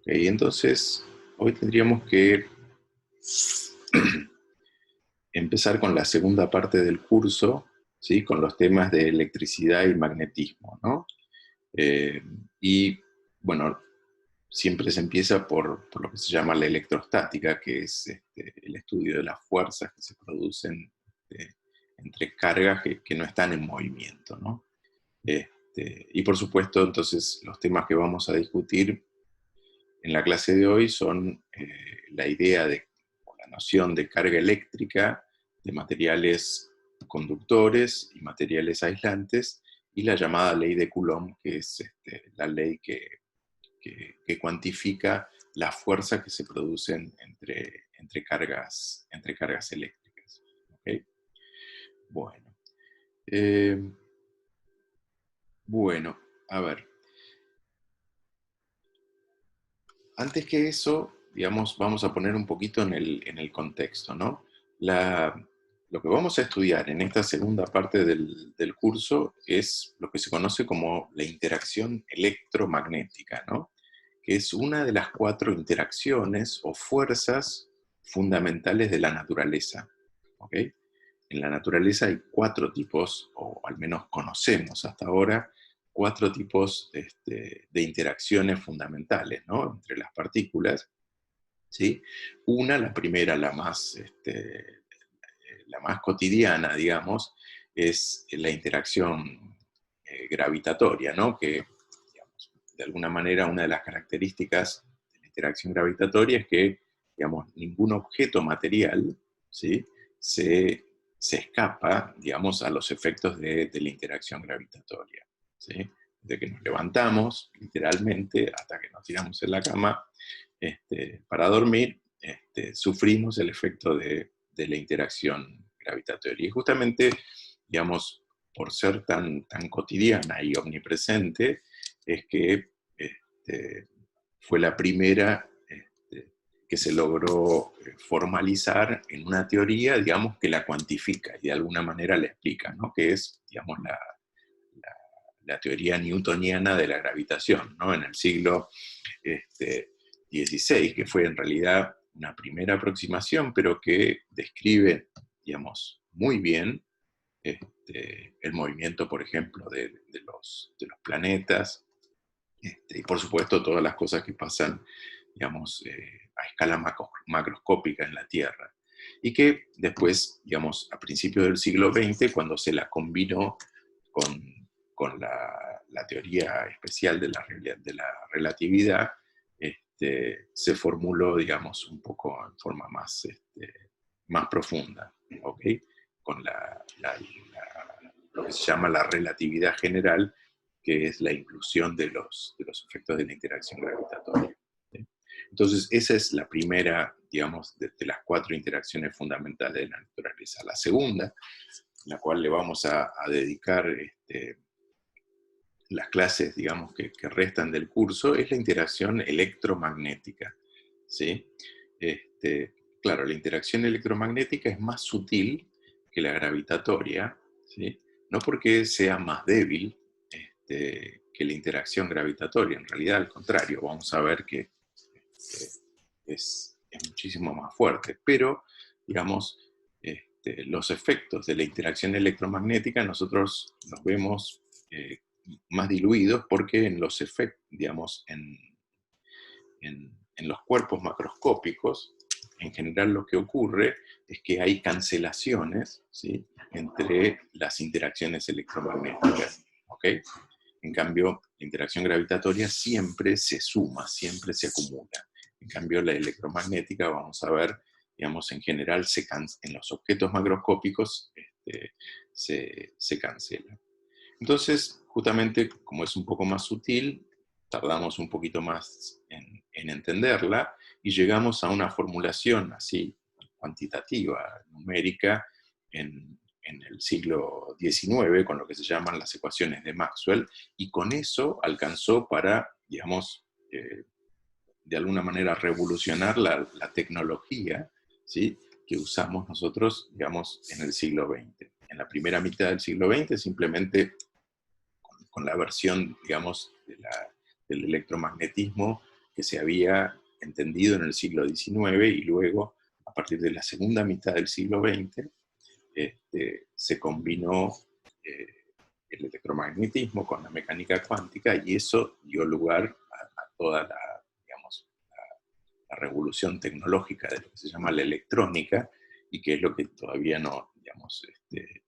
Entonces, hoy tendríamos que empezar con la segunda parte del curso, ¿sí? Con los temas de electricidad y magnetismo, ¿no? Eh, y, bueno, siempre se empieza por lo que se llama la electrostática, que es el estudio de las fuerzas que se producen entre cargas que no están en movimiento, ¿no? Y por supuesto, entonces, los temas que vamos a discutir en la clase de hoy son la idea de, o la noción de carga eléctrica, de materiales conductores y materiales aislantes, y la llamada ley de Coulomb, que es la ley que cuantifica la fuerza que se producen entre cargas eléctricas. ¿Okay? Bueno. Bueno, a ver. Antes que eso, digamos, vamos a poner un poquito en el contexto, ¿no? Lo que vamos a estudiar en esta segunda parte del curso es lo que se conoce como la interacción electromagnética, ¿no? Que es una de las 4 interacciones o fuerzas fundamentales de la naturaleza, ¿ok? En la naturaleza hay 4 tipos, o al menos conocemos hasta ahora, 4 tipos de interacciones fundamentales, ¿no? Entre las partículas, ¿sí? Una, la primera, la más cotidiana, digamos, es la interacción gravitatoria, ¿no? Que, digamos, de alguna manera, una de las características de la interacción gravitatoria es que, digamos, ningún objeto material, ¿sí? se, se escapa, digamos, a los efectos de la interacción gravitatoria, ¿sí? De que nos levantamos, literalmente, hasta que nos tiramos en la cama para dormir, sufrimos el efecto de la interacción gravitatoria. Y justamente, digamos, por ser tan cotidiana y omnipresente, es que fue la primera que se logró formalizar en una teoría, digamos, que la cuantifica y de alguna manera la explica, ¿no? Que es, digamos, la, la teoría newtoniana de la gravitación, ¿no? En el siglo XVI, que fue en realidad una primera aproximación, pero que describe, digamos, muy bien el movimiento, por ejemplo, de los planetas, y por supuesto todas las cosas que pasan, digamos, a escala macroscópica en la Tierra. Y que después, digamos, a principios del siglo XX, cuando se la combinó con la teoría especial de la relatividad, se formuló, digamos, un poco en forma más profunda, ¿ok? Con lo que se llama la relatividad general, que es la inclusión de los efectos de la interacción gravitatoria. ¿Sí? Entonces, esa es la primera, digamos, de las 4 interacciones fundamentales de la naturaleza. La segunda, la cual le vamos a dedicar las clases, digamos, que restan del curso, es la interacción electromagnética, ¿sí? Claro, la interacción electromagnética es más sutil que la gravitatoria, ¿sí? No porque sea más débil que la interacción gravitatoria, en realidad al contrario, vamos a ver que es muchísimo más fuerte, pero, digamos, los efectos de la interacción electromagnética nosotros los vemos más diluidos porque en los efectos, digamos, en los cuerpos macroscópicos, en general lo que ocurre es que hay cancelaciones, ¿sí? Entre las interacciones electromagnéticas, ¿ok? En cambio, la interacción gravitatoria siempre se suma, siempre se acumula. En cambio, la electromagnética, vamos a ver, digamos, en general en los objetos macroscópicos se cancela. Entonces, justamente como es un poco más sutil, tardamos un poquito más en entenderla y llegamos a una formulación así cuantitativa, numérica, en el siglo XIX, con lo que se llaman las ecuaciones de Maxwell, y con eso alcanzó para, digamos, de alguna manera revolucionar la tecnología, ¿sí? Que usamos nosotros, digamos, en el siglo XX. En la primera mitad del siglo XX simplemente con la versión, digamos, del electromagnetismo que se había entendido en el siglo XIX y luego, a partir de la segunda mitad del siglo XX, se combinó el electromagnetismo con la mecánica cuántica y eso dio lugar a toda la, digamos, la revolución tecnológica de lo que se llama la electrónica y que es lo que todavía no, digamos,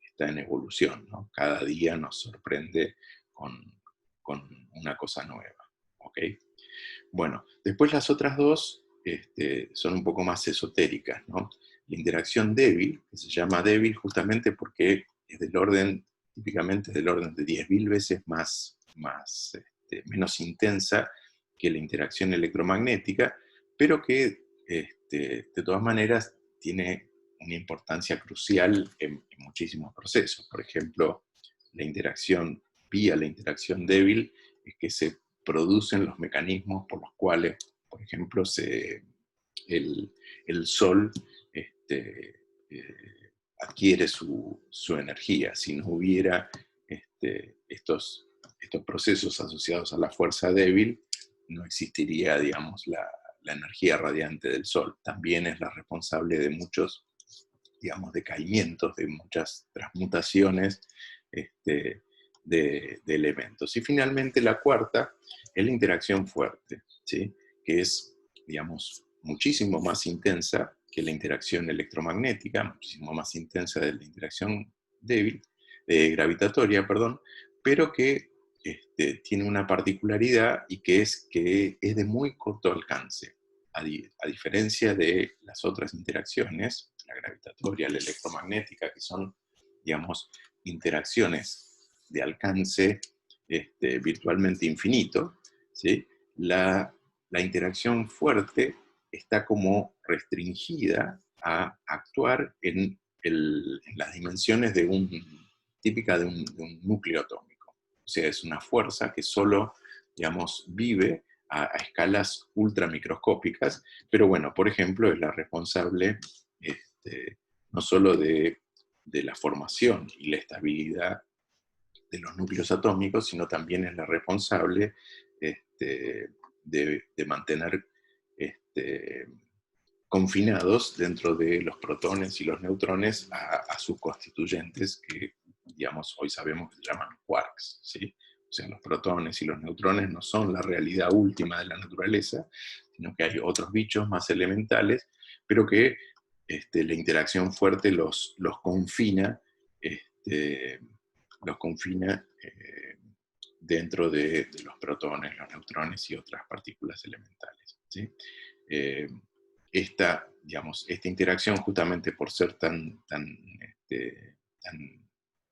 está en evolución, ¿no? Cada día nos sorprende con una cosa nueva, ¿ok? Bueno, después las otras dos son un poco más esotéricas, ¿no? La interacción débil, que se llama débil justamente porque es del orden, típicamente del orden de 10.000 veces menos intensa que la interacción electromagnética, pero que de todas maneras tiene una importancia crucial en muchísimos procesos. Por ejemplo, la interacción vía la interacción débil es que se producen los mecanismos por los cuales, por ejemplo, el Sol adquiere su energía. Si no hubiera estos procesos asociados a la fuerza débil, no existiría, digamos, la energía radiante del Sol. También es la responsable de muchos, digamos, decaimientos, de muchas transmutaciones de elementos. Y finalmente la cuarta es la interacción fuerte, ¿sí? Que es, digamos, muchísimo más intensa que la interacción electromagnética, muchísimo más intensa de la interacción débil, gravitatoria, perdón, pero que tiene una particularidad y que es de muy corto alcance. A diferencia de las otras interacciones, la gravitatoria, la electromagnética, que son, digamos, interacciones de alcance virtualmente infinito, ¿sí? La interacción fuerte está como restringida a actuar en las dimensiones típica de un núcleo atómico. O sea, es una fuerza que solo, digamos, vive a escalas ultramicroscópicas, pero bueno, por ejemplo, es la responsable no solo de la formación y la estabilidad de los núcleos atómicos, sino también es la responsable de mantener confinados dentro de los protones y los neutrones a sus constituyentes que, digamos, hoy sabemos que se llaman quarks, ¿sí? O sea, los protones y los neutrones no son la realidad última de la naturaleza, sino que hay otros bichos más elementales, pero que la interacción fuerte los confina, dentro de los protones, los neutrones y otras partículas elementales, ¿sí? Digamos, esta interacción, justamente por ser tan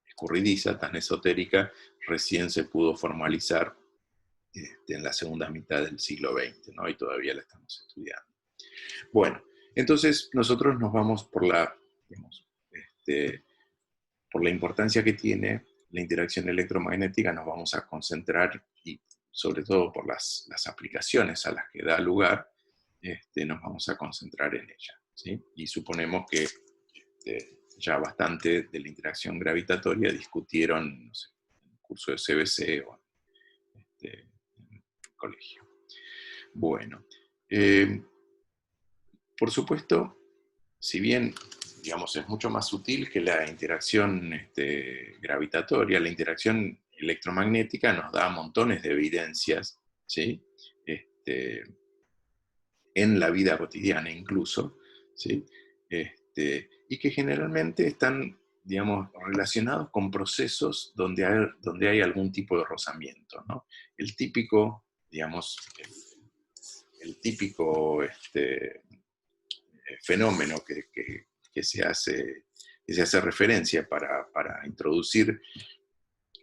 escurridiza, tan esotérica, recién se pudo formalizar en la segunda mitad del siglo XX, ¿no? Y todavía la estamos estudiando. Bueno, entonces nosotros nos vamos digamos, por la importancia que tiene la interacción electromagnética, nos vamos a concentrar, y sobre todo por las aplicaciones a las que da lugar, nos vamos a concentrar en ella, ¿sí? Y suponemos que ya bastante de la interacción gravitatoria discutieron, no sé, en el curso de CBC o en el colegio. Bueno, por supuesto, si bien, digamos, es mucho más sutil que la interacción gravitatoria, la interacción electromagnética nos da montones de evidencias, ¿sí? En la vida cotidiana incluso, ¿sí? Y que generalmente están, digamos, relacionados con procesos donde hay algún tipo de rozamiento, ¿no? El típico, digamos, el típico fenómeno que se hace referencia para introducir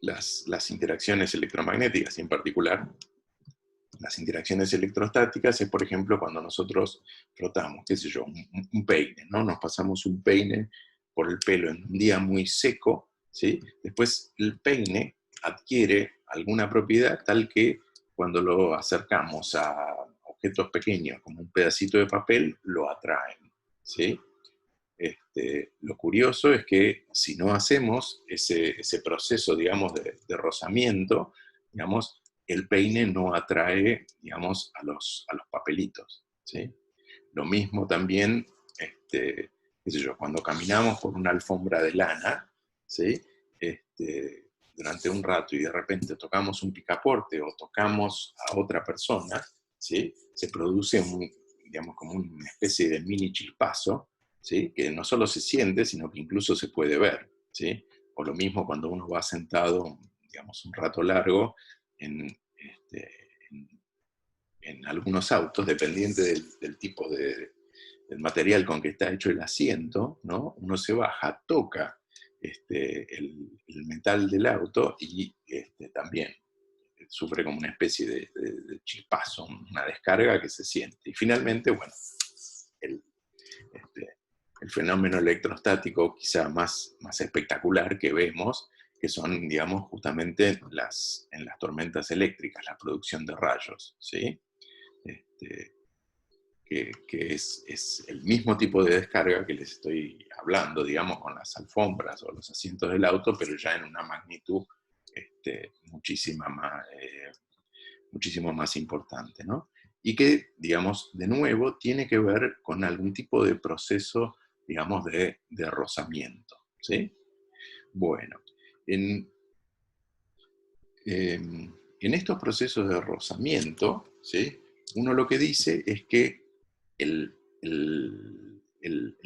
las interacciones electromagnéticas, y en particular las interacciones electrostáticas, es, por ejemplo, cuando nosotros frotamos, qué sé yo, un peine, ¿no? Nos pasamos un peine por el pelo en un día muy seco, ¿sí? Después el peine adquiere alguna propiedad tal que cuando lo acercamos a objetos pequeños, como un pedacito de papel, lo atraen, ¿sí? Lo curioso es que si no hacemos ese proceso, digamos, de rozamiento, digamos, el peine no atrae, digamos, a los papelitos, ¿sí? Lo mismo también, qué sé yo, cuando caminamos por una alfombra de lana, ¿sí? Durante un rato y de repente tocamos un picaporte o tocamos a otra persona, ¿sí? Se produce digamos, como una especie de mini chispazo, ¿sí? Que no solo se siente, sino que incluso se puede ver, ¿sí? O lo mismo cuando uno va sentado, digamos, un rato largo en, en algunos autos, dependiente del tipo del material con que está hecho el asiento, ¿no? Uno se baja, toca el metal del auto y también sufre como una especie de chispazo, una descarga que se siente. Y finalmente, bueno, el, este, el fenómeno electrostático quizá más espectacular que vemos, que son, digamos, justamente en las tormentas eléctricas, la producción de rayos, ¿sí? Este, que es el mismo tipo de descarga que les estoy hablando, digamos, con las alfombras o los asientos del auto, pero ya en una magnitud muchísimo más importante, ¿no? Y que, digamos, de nuevo, tiene que ver con algún tipo de proceso, digamos, de rozamiento, ¿sí? Bueno, en estos procesos de rozamiento, ¿sí? Uno lo que dice es que el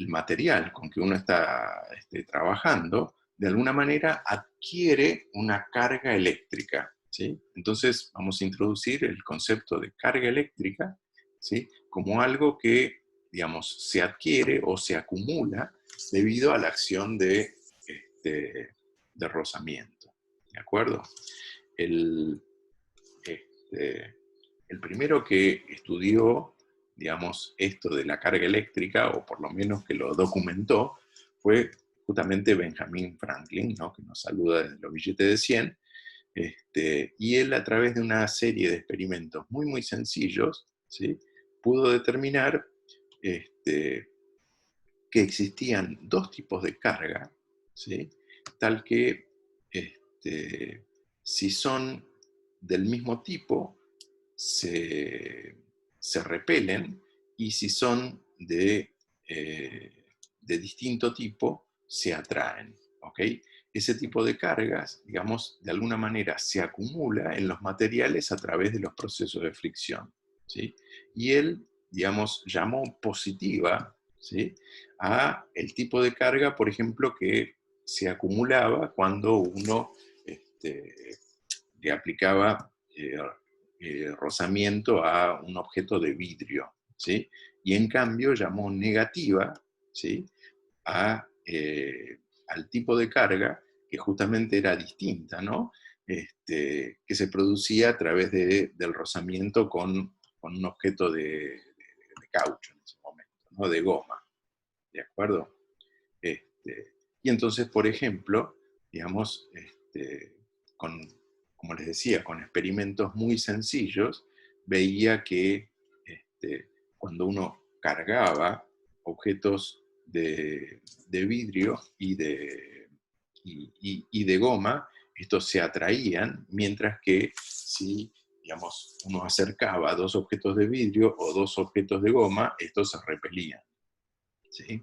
material con que uno está trabajando, de alguna manera adquiere una carga eléctrica, ¿sí? Entonces vamos a introducir el concepto de carga eléctrica, ¿sí? Como algo que, digamos, se adquiere o se acumula debido a la acción de rozamiento, ¿de acuerdo? El, el primero que estudió, digamos, esto de la carga eléctrica, o por lo menos que lo documentó, fue justamente Benjamin Franklin, ¿no? Que nos saluda desde los billetes de 100, y él, a través de una serie de experimentos muy sencillos, ¿sí? Pudo determinar que existían dos tipos de carga, ¿sí? Tal que si son del mismo tipo, se repelen, y si son de distinto tipo, se atraen, ¿ok? Ese tipo de cargas, digamos, de alguna manera se acumula en los materiales a través de los procesos de fricción, ¿sí? Y él, digamos, llamó positiva, ¿sí?, a el tipo de carga, por ejemplo, que se acumulaba cuando uno le aplicaba rozamiento a un objeto de vidrio, ¿sí? Y en cambio llamó negativa, ¿sí?, al tipo de carga que justamente era distinta, ¿no? Que se producía a través del rozamiento con un objeto de caucho en ese momento, ¿no? De goma, ¿de acuerdo? Y entonces, por ejemplo, digamos, con, como les decía, con experimentos muy sencillos, veía que cuando uno cargaba objetos de vidrio y de goma, estos se atraían, mientras que si, digamos, uno acercaba dos objetos de vidrio o dos objetos de goma, estos se repelían, ¿sí?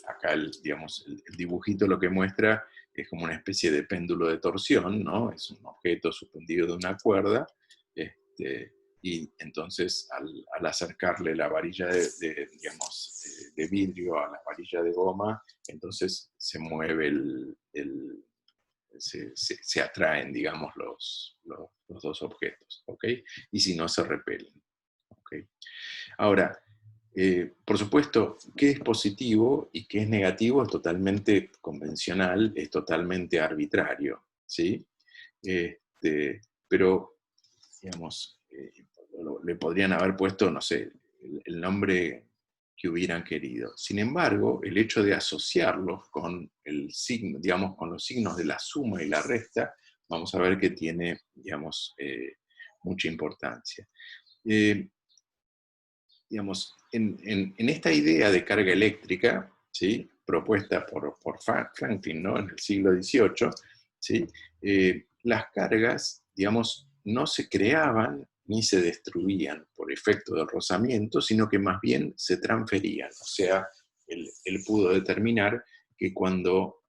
Acá, digamos, el dibujito lo que muestra es como una especie de péndulo de torsión, ¿no? Es un objeto suspendido de una cuerda, y entonces al acercarle la varilla digamos, de vidrio a la varilla de goma, entonces se mueve se atraen, digamos, los dos objetos, ¿ok? Y si no, se repelen, ¿ok? Ahora, por supuesto, qué es positivo y qué es negativo es totalmente convencional, es totalmente arbitrario, ¿sí? Pero, digamos, le podrían haber puesto, no sé, el nombre que hubieran querido. Sin embargo, el hecho de asociarlos con el signo, digamos, con los signos de la suma y la resta, vamos a ver que tiene, digamos, mucha importancia. Digamos, en esta idea de carga eléctrica, ¿sí?, propuesta por Franklin, ¿no?, en el siglo XVIII, ¿sí?, las cargas, digamos, no se creaban ni se destruían por efecto del rozamiento, sino que más bien se transferían. O sea, él pudo determinar que cuando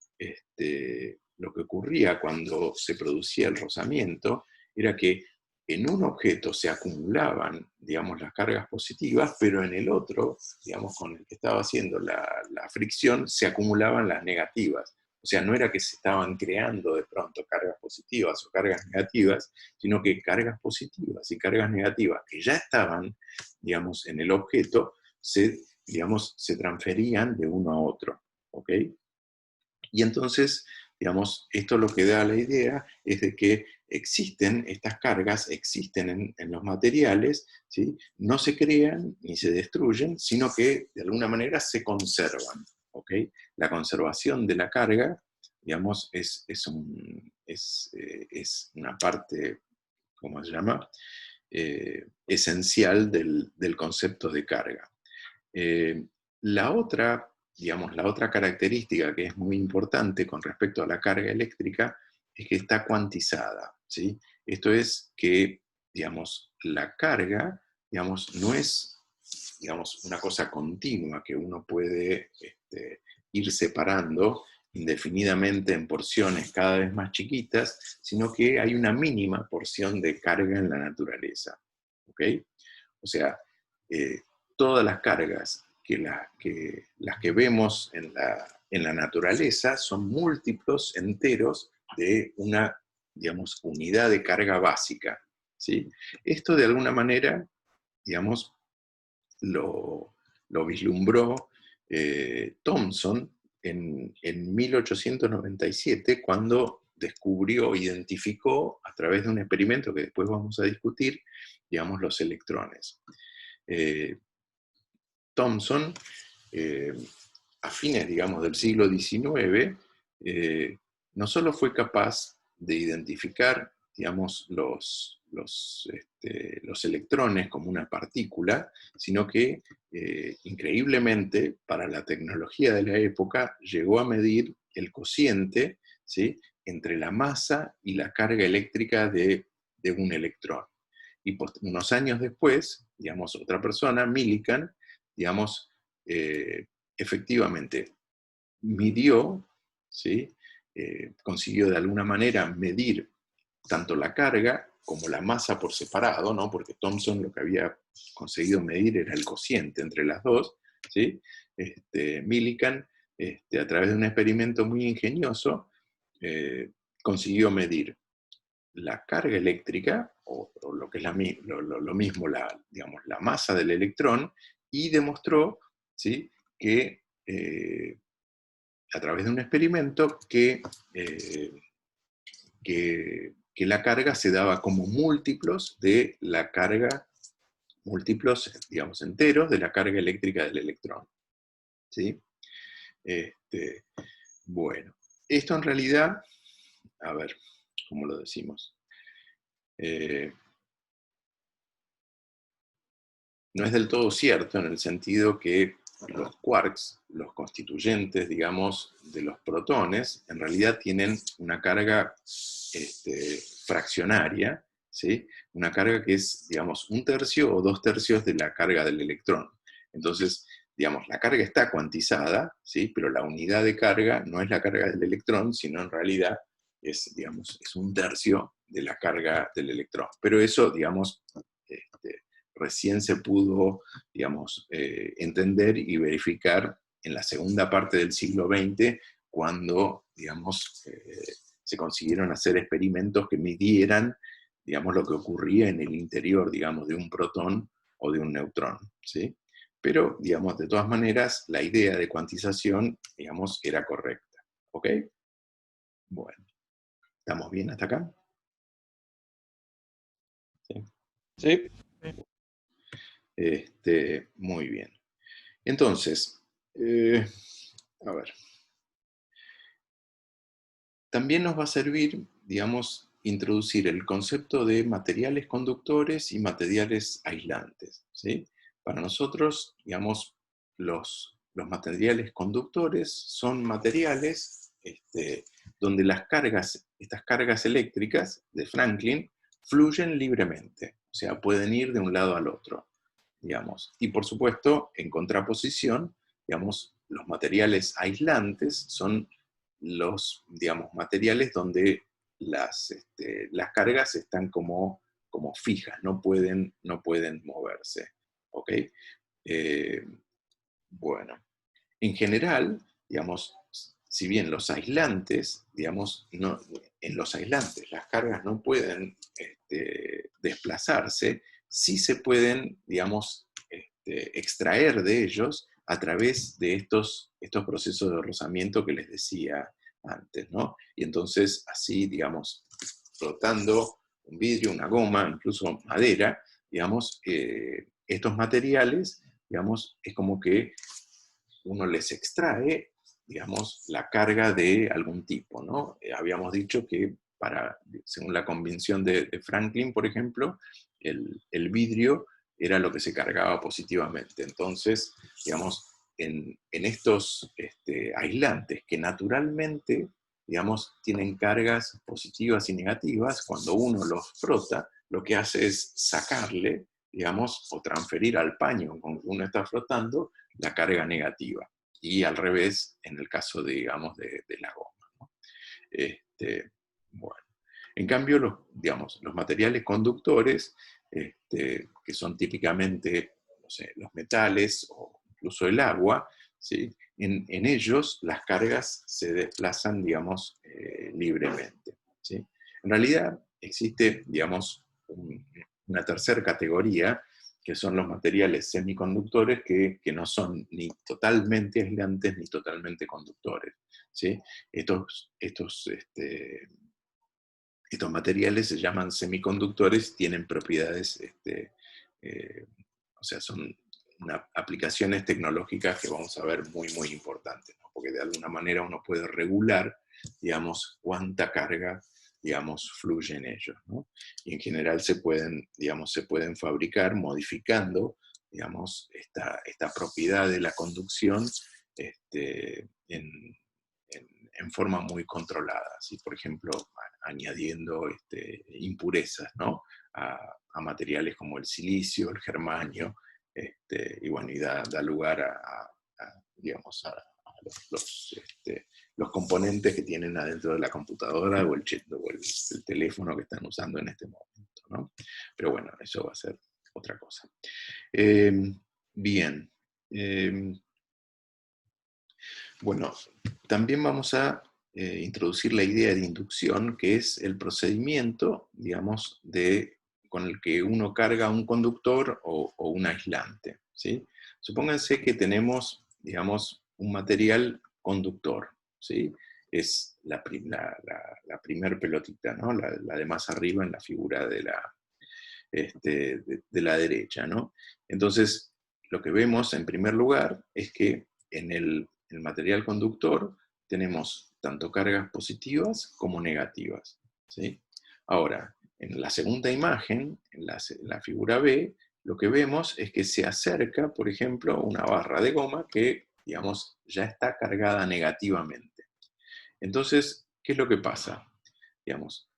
lo que ocurría cuando se producía el rozamiento era que en un objeto se acumulaban, digamos, las cargas positivas, pero en el otro, digamos, con el que estaba haciendo la fricción, se acumulaban las negativas. O sea, no era que se estaban creando de pronto cargas positivas o cargas negativas, sino que cargas positivas y cargas negativas que ya estaban, digamos, en el objeto, digamos, se transferían de uno a otro. ¿Ok? Y entonces, digamos, esto lo que da la idea es de que existen estas cargas, existen en los materiales, ¿sí? No se crean ni se destruyen, sino que de alguna manera se conservan. ¿Ok? La conservación de la carga, digamos, es una parte, ¿cómo se llama? Esencial del concepto de carga. La otra, digamos, la otra característica que es muy importante con respecto a la carga eléctrica es que está cuantizada, ¿sí? Esto es que, digamos, la carga, digamos, no es, digamos, una cosa continua que uno puede ir separando indefinidamente en porciones cada vez más chiquitas, sino que hay una mínima porción de carga en la naturaleza, ¿ok? O sea, todas las cargas las que vemos en la naturaleza son múltiplos enteros de una, digamos, unidad de carga básica, ¿sí? Esto de alguna manera, digamos, lo vislumbró Thomson en 1897, cuando descubrió, identificó a través de un experimento que después vamos a discutir, digamos, los electrones. Thomson, a fines, digamos, del siglo XIX, no solo fue capaz de identificar, digamos, los electrones como una partícula, sino que, increíblemente, para la tecnología de la época, llegó a medir el cociente, ¿sí?, entre la masa y la carga eléctrica de un electrón. Y unos años después, digamos, otra persona, Millikan, digamos, efectivamente midió, ¿sí? Consiguió de alguna manera medir tanto la carga como la masa por separado, ¿no? Porque Thomson lo que había conseguido medir era el cociente entre las dos, ¿sí? Millikan, a través de un experimento muy ingenioso, consiguió medir la carga eléctrica, o lo que es lo mismo, digamos, la masa del electrón, y demostró, ¿sí?, que a través de un experimento que la carga se daba como múltiplos de la carga, múltiplos, digamos, enteros de la carga eléctrica del electrón. ¿Sí? Bueno, esto en realidad, a ver, ¿cómo lo decimos? No es del todo cierto en el sentido que los quarks, los constituyentes, digamos, de los protones, en realidad tienen una carga fraccionaria, ¿sí? Una carga que es, digamos, 1/3 o 2/3 de la carga del electrón. Entonces, digamos, la carga está cuantizada, ¿sí?, pero la unidad de carga no es la carga del electrón, sino en realidad es, digamos, es 1/3 de la carga del electrón. Pero eso, digamos, recién se pudo, digamos, entender y verificar en la segunda parte del siglo XX, cuando, digamos, se consiguieron hacer experimentos que midieran, digamos, lo que ocurría en el interior, digamos, de un protón o de un neutrón, ¿sí? Pero, digamos, de todas maneras, la idea de cuantización, digamos, era correcta, ¿ok? Bueno, ¿estamos bien hasta acá? ¿Sí? Sí. Muy bien. Entonces, a ver. También nos va a servir, digamos, introducir el concepto de materiales conductores y materiales aislantes, ¿sí? Para nosotros, digamos, los materiales conductores son materiales donde estas cargas eléctricas de Franklin fluyen libremente, o sea, pueden ir de un lado al otro, digamos. Y por supuesto, en contraposición, digamos, los materiales aislantes son los, digamos, materiales donde las cargas están como fijas, no pueden moverse, ¿ok? Eh, bueno, en general, digamos, si bien los aislantes, digamos, en los aislantes las cargas no pueden desplazarse, sí se pueden, digamos, extraer de ellos a través de estos procesos de rozamiento que les decía antes, ¿no? Y entonces así, digamos, frotando un vidrio, una goma, incluso madera, digamos, estos materiales, digamos, es como que uno les extrae, digamos, la carga de algún tipo, ¿no? Habíamos dicho que según la convención de Franklin, por ejemplo, el vidrio era lo que se cargaba positivamente. Entonces, digamos, en estos aislantes que naturalmente, digamos, tienen cargas positivas y negativas, cuando uno los frota, lo que hace es sacarle, digamos, o transferir al paño con que uno está frotando la carga negativa. Y al revés, en el caso, digamos, de la goma, ¿no? Bueno. En cambio, digamos, los materiales conductores, que son típicamente, no sé, los metales o incluso el agua, ¿sí? En ellos las cargas se desplazan, digamos, libremente, ¿sí? En realidad existe, digamos, una tercera categoría, que son los materiales semiconductores que no son ni totalmente aislantes ni totalmente conductores, ¿sí? Estos materiales se llaman semiconductores, tienen propiedades, eh, o sea, son aplicaciones tecnológicas que vamos a ver muy, muy importantes, ¿no? Porque de alguna manera uno puede regular, digamos, cuánta carga, digamos, fluye en ellos, ¿no? Y en general digamos, se pueden fabricar modificando, digamos, esta propiedad de la conducción en forma muy controlada, ¿sí? Por ejemplo, añadiendo impurezas, ¿no? a materiales como el silicio, el germanio, y bueno, y da lugar digamos, a los componentes que tienen adentro de la computadora o el teléfono que están usando en este momento, ¿no? Pero bueno, eso va a ser otra cosa. Bien. Bueno, también vamos a introducir la idea de inducción, que es el procedimiento, digamos, con el que uno carga un conductor o un aislante, ¿sí? Supónganse que tenemos, digamos, un material conductor, ¿sí? Es la primer pelotita, ¿no? La de más arriba en la figura de la derecha, ¿no? Entonces, lo que vemos en primer lugar es que en el material conductor tenemos tanto cargas positivas como negativas, ¿sí? Ahora, en la segunda imagen, en la figura B, lo que vemos es que se acerca, por ejemplo, una barra de goma que, digamos, ya está cargada negativamente. Entonces, ¿qué es lo que pasa? Digamos,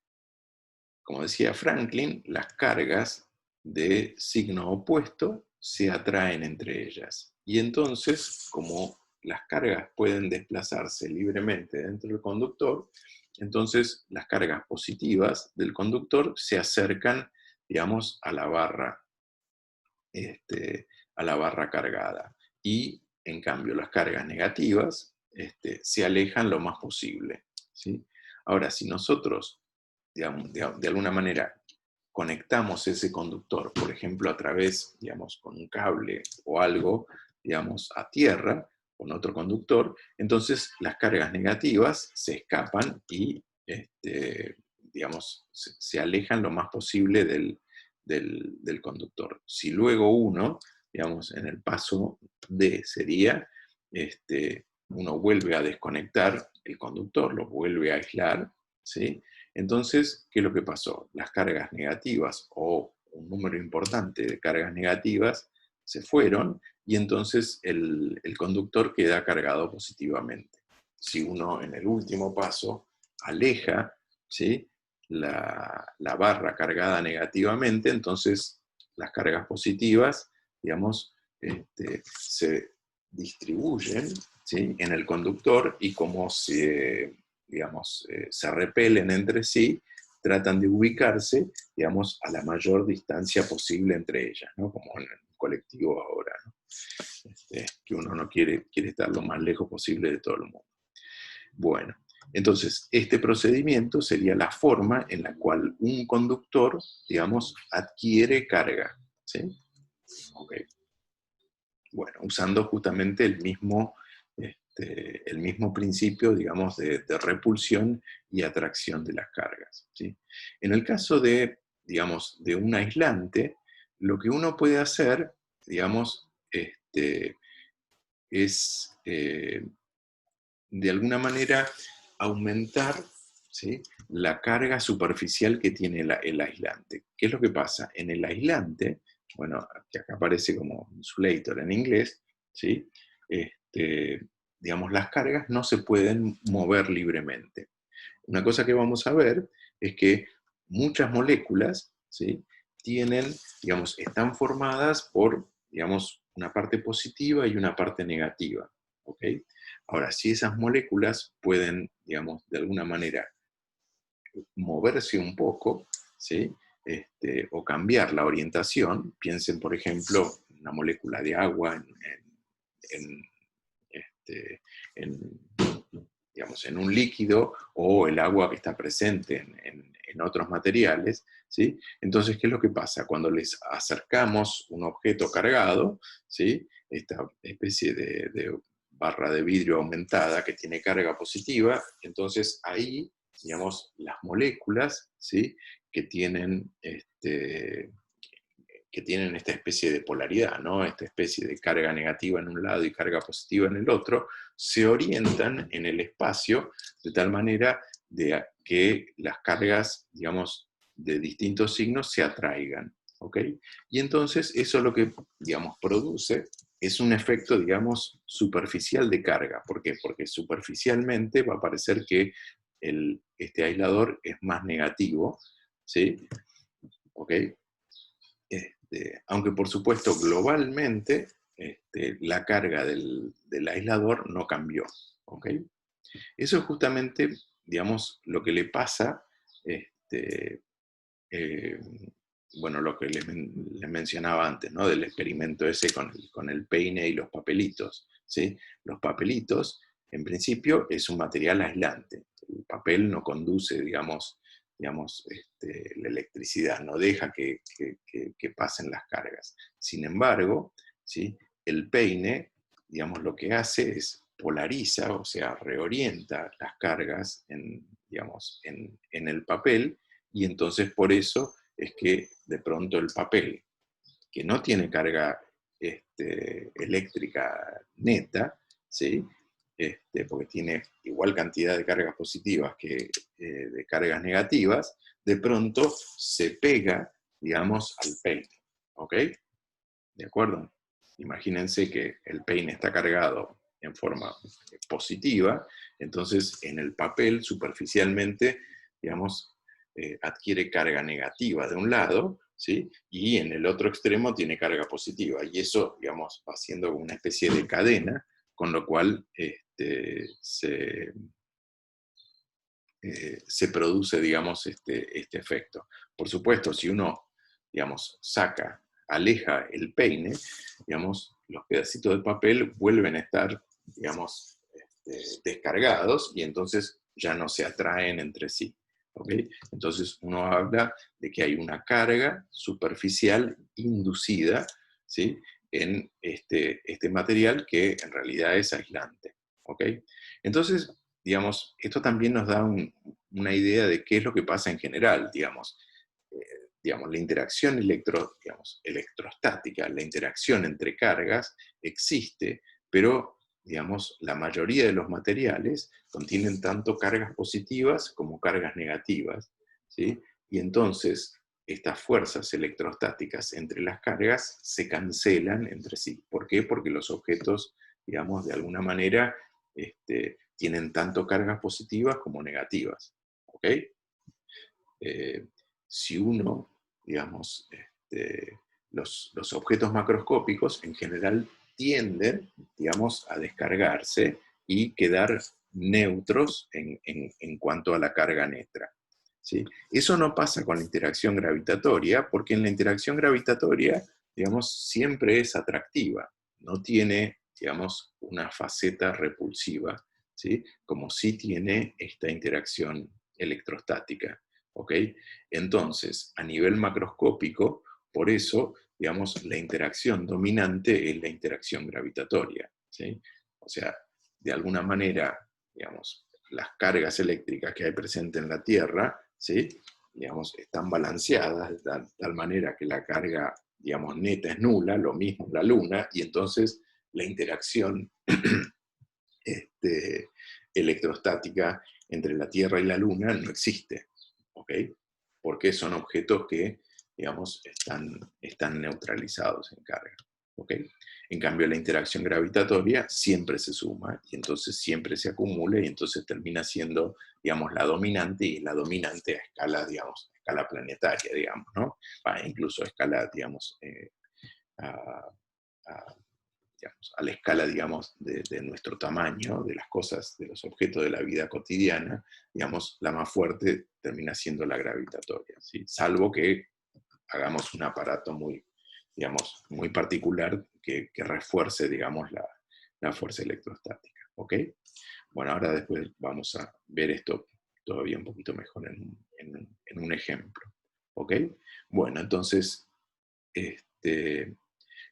como decía Franklin, las cargas de signo opuesto se atraen entre ellas. Y entonces, como las cargas pueden desplazarse libremente dentro del conductor, entonces las cargas positivas del conductor se acercan, digamos, a la barra cargada. Y, en cambio, las cargas negativas se alejan lo más posible, ¿sí? Ahora, si nosotros, digamos, de alguna manera, conectamos ese conductor, por ejemplo, a través, digamos, con un cable o algo, digamos, a tierra, con otro conductor, entonces las cargas negativas se escapan y, digamos, se alejan lo más posible del conductor. Si luego uno, digamos, en el paso D sería, uno vuelve a desconectar el conductor, lo vuelve a aislar, ¿sí? Entonces, ¿qué es lo que pasó? Las cargas negativas o un número importante de cargas negativas se fueron y entonces el conductor queda cargado positivamente. Si uno en el último paso aleja, ¿sí?, la barra cargada negativamente, entonces las cargas positivas, digamos, se distribuyen, ¿sí?, en el conductor, y como digamos, se repelen entre sí, tratan de ubicarse, digamos, a la mayor distancia posible entre ellas, ¿no? Como en el colectivo ahora, ¿no? Que uno no quiere estar lo más lejos posible de todo el mundo. Bueno, entonces, este procedimiento sería la forma en la cual un conductor, digamos, adquiere carga, ¿sí? Ok. Bueno, usando justamente el mismo principio, digamos, de repulsión y atracción de las cargas, ¿sí? En el caso de, digamos, de un aislante, lo que uno puede hacer, digamos, es, de alguna manera, aumentar, ¿sí?, la carga superficial que tiene el aislante. ¿Qué es lo que pasa? En el aislante, bueno, que acá aparece como insulator en inglés, ¿sí?, digamos, las cargas no se pueden mover libremente. Una cosa que vamos a ver es que muchas moléculas, ¿sí?, digamos, están formadas por, digamos, una parte positiva y una parte negativa, ¿ok? Ahora, si esas moléculas pueden, digamos, de alguna manera moverse un poco, ¿sí?, o cambiar la orientación, piensen, por ejemplo, en una molécula de agua, en, este, en, digamos, en un líquido, o el agua que está presente en otros materiales, ¿sí? Entonces, ¿qué es lo que pasa? Cuando les acercamos un objeto cargado, ¿sí?, esta especie de barra de vidrio aumentada que tiene carga positiva, entonces ahí, digamos, las moléculas, ¿sí?, que tienen, que tienen esta especie de polaridad, ¿no?, esta especie de carga negativa en un lado y carga positiva en el otro, se orientan en el espacio de tal manera de que las cargas, digamos, de distintos signos se atraigan, ¿ok? Y entonces eso lo que, digamos, produce es un efecto, digamos, superficial de carga. ¿Por qué? Porque superficialmente va a parecer que este aislador es más negativo, ¿sí? ¿Ok? Aunque por supuesto globalmente la carga del aislador no cambió, ¿ok? Eso es justamente, digamos, lo que le pasa, eh, bueno, lo que les mencionaba antes, ¿no?, del experimento ese con el peine y los papelitos, ¿sí? Los papelitos, en principio, es un material aislante. El papel no conduce, digamos, la electricidad, no deja que pasen las cargas. Sin embargo, ¿sí?, el peine, digamos, lo que hace es polariza, o sea, reorienta las cargas digamos, en el papel, y entonces por eso es que de pronto el papel, que no tiene carga eléctrica neta, ¿sí?, porque tiene igual cantidad de cargas positivas que de cargas negativas, de pronto se pega, digamos, al peine, ¿ok? ¿De acuerdo? Imagínense que el peine está cargado en forma positiva, entonces en el papel superficialmente, digamos, adquiere carga negativa de un lado, ¿sí?, y en el otro extremo tiene carga positiva, y eso, digamos, va siendo una especie de cadena, con lo cual se produce, digamos, este efecto. Por supuesto, si uno, digamos, aleja el peine, digamos, los pedacitos de papel vuelven a estar, digamos, descargados, y entonces ya no se atraen entre sí, ¿ok? Entonces uno habla de que hay una carga superficial inducida, ¿sí?, en este material que en realidad es aislante, ¿ok? Entonces, digamos, esto también nos da una idea de qué es lo que pasa en general, digamos. Digamos, la interacción electrostática, la interacción entre cargas existe, pero, digamos, la mayoría de los materiales contienen tanto cargas positivas como cargas negativas, ¿sí? Y entonces estas fuerzas electrostáticas entre las cargas se cancelan entre sí. ¿Por qué? Porque los objetos, digamos, de alguna manera, tienen tanto cargas positivas como negativas, ¿ok? si uno, digamos, los objetos macroscópicos en general tienden, digamos, a descargarse y quedar neutros en cuanto a la carga neta. ¿Sí? Eso no pasa con la interacción gravitatoria, porque en la interacción gravitatoria, digamos, siempre es atractiva, no tiene, digamos, una faceta repulsiva, ¿sí? Como sí tiene esta interacción electrostática, ¿ok? Entonces, a nivel macroscópico, por eso, digamos, la interacción dominante es la interacción gravitatoria, ¿sí? O sea, de alguna manera, digamos, las cargas eléctricas que hay presentes en la Tierra, ¿sí? Digamos, están balanceadas de tal manera que la carga, digamos, neta es nula, lo mismo en la Luna, y entonces la interacción electrostática entre la Tierra y la Luna no existe, ¿ok? Porque son objetos que, digamos, están neutralizados en carga, ¿ok? En cambio, la interacción gravitatoria siempre se suma y entonces siempre se acumula y entonces termina siendo, digamos, la dominante, y la dominante a escala, digamos, a escala planetaria, digamos, ¿no? Incluso a escala, digamos, a, a, digamos, a la escala, digamos, de nuestro tamaño, de las cosas, de los objetos de la vida cotidiana, digamos, la más fuerte termina siendo la gravitatoria, ¿sí? Salvo que hagamos un aparato muy, digamos, muy particular que refuerce, digamos, la fuerza electrostática, ¿ok? Bueno, ahora después vamos a ver esto todavía un poquito mejor en un ejemplo, ¿ok? Bueno, entonces,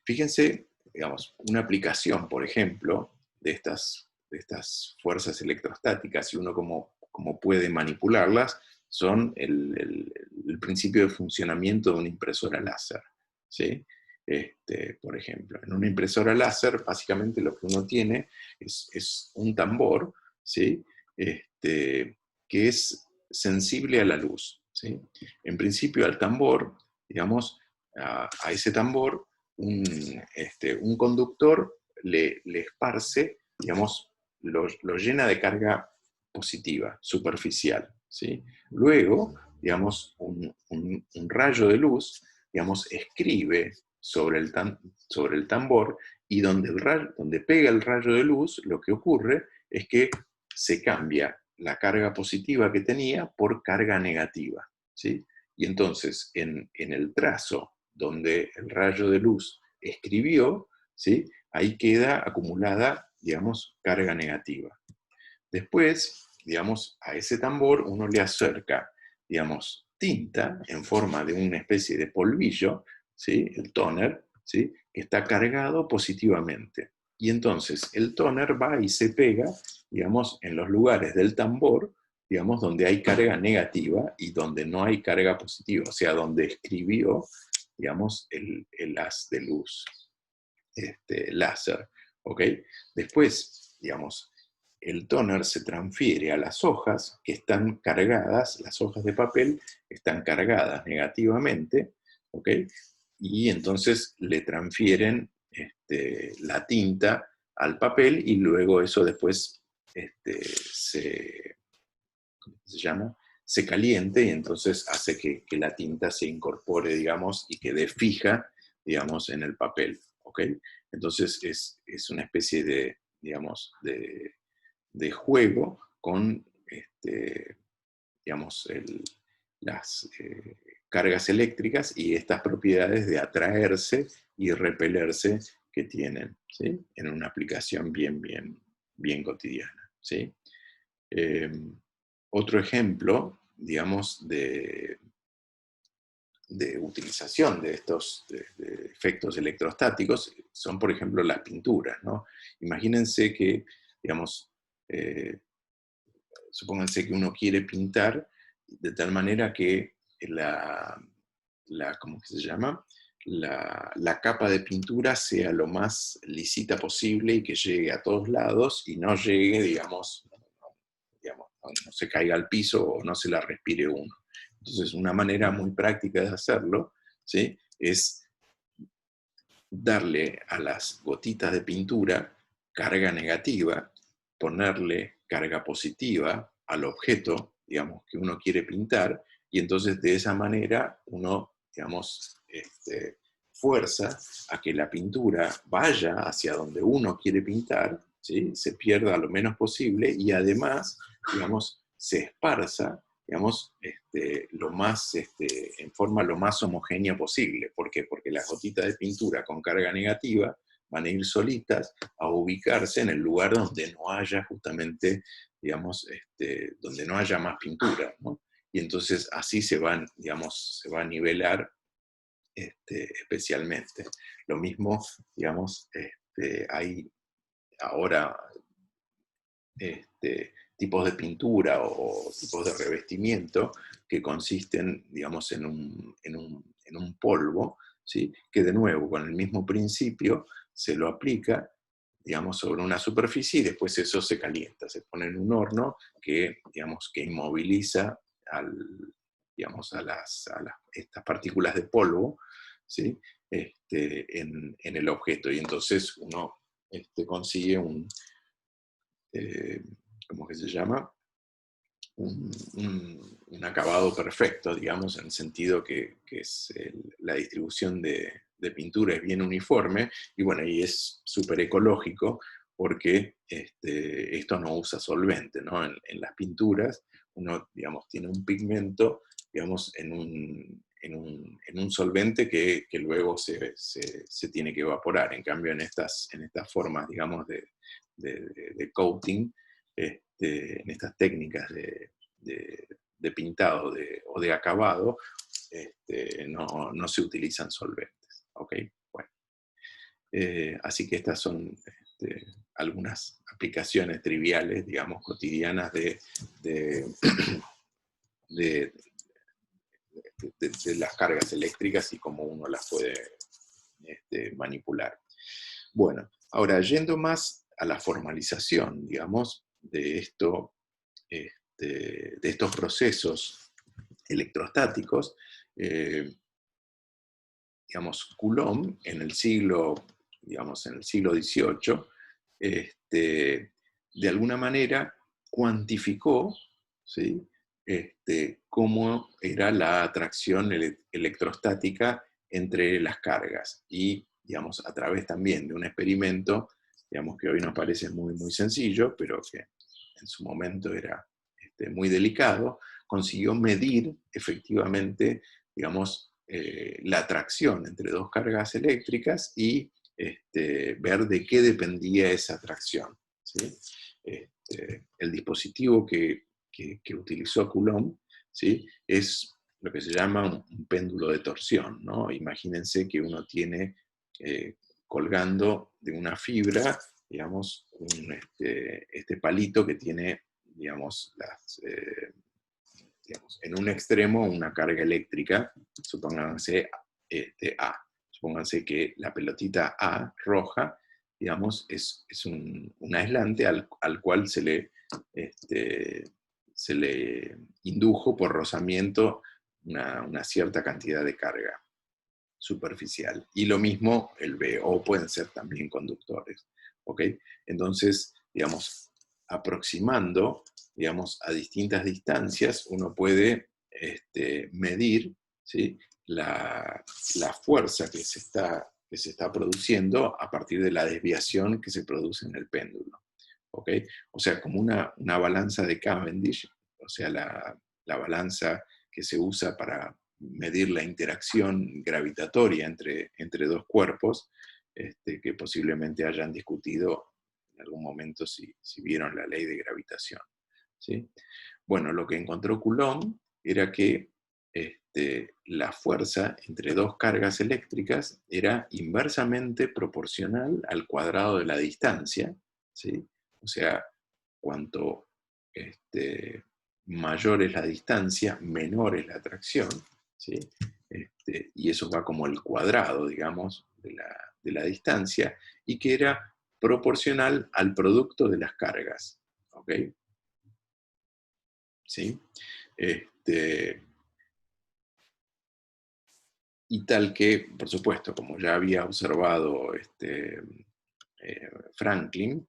fíjense, digamos, una aplicación, por ejemplo, de estas fuerzas electrostáticas, y uno cómo puede manipularlas, son el principio de funcionamiento de una impresora láser, ¿sí? Por ejemplo, en una impresora láser, básicamente lo que uno tiene es un tambor, ¿sí? Que es sensible a la luz, ¿sí? En principio al tambor, digamos, a ese tambor, un conductor le esparce, digamos, lo llena de carga positiva, superficial, ¿sí? Luego, digamos, un rayo de luz, digamos, escribe sobre el tambor, y donde pega el rayo de luz, lo que ocurre es que se cambia la carga positiva que tenía por carga negativa, ¿sí? Y entonces, en el trazo donde el rayo de luz escribió, ¿sí? Ahí queda acumulada, digamos, carga negativa. Después, digamos, a ese tambor uno le acerca, digamos, tinta en forma de una especie de polvillo, ¿sí? El tóner, ¿sí? Que está cargado positivamente. Y entonces el tóner va y se pega, digamos, en los lugares del tambor, digamos, donde hay carga negativa y donde no hay carga positiva, o sea, donde escribió, digamos, el haz de luz láser, ¿ok? Después, digamos, el tóner se transfiere a las hojas que están cargadas, las hojas de papel están cargadas negativamente, ¿ok? Y entonces le transfieren la tinta al papel, y luego eso después ¿cómo se llama? Se caliente, y entonces hace que la tinta se incorpore, digamos, y quede fija, digamos, en el papel, ¿ok? Entonces es una especie de, digamos, de juego con, digamos, las cargas eléctricas y estas propiedades de atraerse y repelerse que tienen, ¿sí? En una aplicación bien cotidiana, ¿sí? Otro ejemplo, digamos, de utilización de estos de efectos electrostáticos son, por ejemplo, las pinturas, ¿no? Imagínense que, digamos, supónganse que uno quiere pintar de tal manera que ¿cómo que se llama? La capa de pintura sea lo más lisita posible y que llegue a todos lados y no llegue, digamos, no se caiga al piso o no se la respire uno. Entonces, una manera muy práctica de hacerlo, ¿sí? Es darle a las gotitas de pintura carga negativa, ponerle carga positiva al objeto, digamos, que uno quiere pintar, Y entonces de esa manera uno, digamos, fuerza a que la pintura vaya hacia donde uno quiere pintar, ¿sí? Se pierda lo menos posible y además, digamos, se esparza, digamos, en forma lo más homogénea posible. ¿Por qué? Porque las gotitas de pintura con carga negativa van a ir solitas a ubicarse en el lugar donde no haya justamente, digamos, donde no haya más pintura, ¿no? Y entonces así se van, digamos, se va a nivelar especialmente. Lo mismo, digamos, hay ahora tipos de pintura o tipos de revestimiento que consisten, digamos, en un polvo, ¿sí? Que de nuevo, con el mismo principio, se lo aplica, digamos, sobre una superficie y después eso se calienta, se pone en un horno que, digamos, que inmoviliza digamos, estas partículas de polvo, ¿sí? En el objeto. Y entonces uno consigue ¿cómo que se llama? Un acabado perfecto, digamos, en el sentido que es la distribución de pintura es bien uniforme, y bueno, y es súper ecológico porque esto no usa solvente, ¿no? En las pinturas uno, digamos, tiene un pigmento, digamos, en un solvente que luego se tiene que evaporar. En cambio, en estas formas, digamos, de coating, en estas técnicas de pintado o de acabado, no se utilizan solventes. ¿Ok? Bueno, así que estas son algunas aplicaciones triviales, digamos, cotidianas de, de, de las cargas eléctricas y cómo uno las puede manipular. Bueno, ahora yendo más a la formalización, digamos, de estos procesos electrostáticos, digamos, Coulomb en el siglo XVIII, de alguna manera cuantificó, ¿sí? Cómo era la atracción electrostática entre las cargas y, digamos, a través también de un experimento, digamos, que hoy nos parece muy, muy sencillo, pero que en su momento era muy delicado, consiguió medir efectivamente, digamos, la atracción entre dos cargas eléctricas y ver de qué dependía esa atracción, ¿sí? El dispositivo que utilizó Coulomb, ¿sí? Es lo que se llama un péndulo de torsión, ¿no? Imagínense que uno tiene colgando de una fibra, digamos, este palito que tiene, digamos, digamos, en un extremo una carga eléctrica, supónganse A. Supónganse que la pelotita A roja, digamos, es un aislante al cual se le indujo por rozamiento una cierta cantidad de carga superficial. Y lo mismo el B, o pueden ser también conductores. ¿Ok? Entonces, digamos, aproximando, digamos, a distintas distancias, uno puede medir, ¿sí? la fuerza que se está produciendo a partir de la desviación que se produce en el péndulo. ¿Ok? O sea, como una balanza de Cavendish, o sea, la balanza que se usa para medir la interacción gravitatoria entre dos cuerpos, que posiblemente hayan discutido en algún momento si vieron la ley de gravitación, ¿sí? Bueno, lo que encontró Coulomb era que la fuerza entre dos cargas eléctricas era inversamente proporcional al cuadrado de la distancia, ¿sí? O sea, cuanto mayor es la distancia, menor es la atracción, ¿sí? Y eso va como el cuadrado, digamos, de la distancia, y que era proporcional al producto de las cargas. ¿Ok? ¿Sí? Y tal que, por supuesto, como ya había observado Franklin,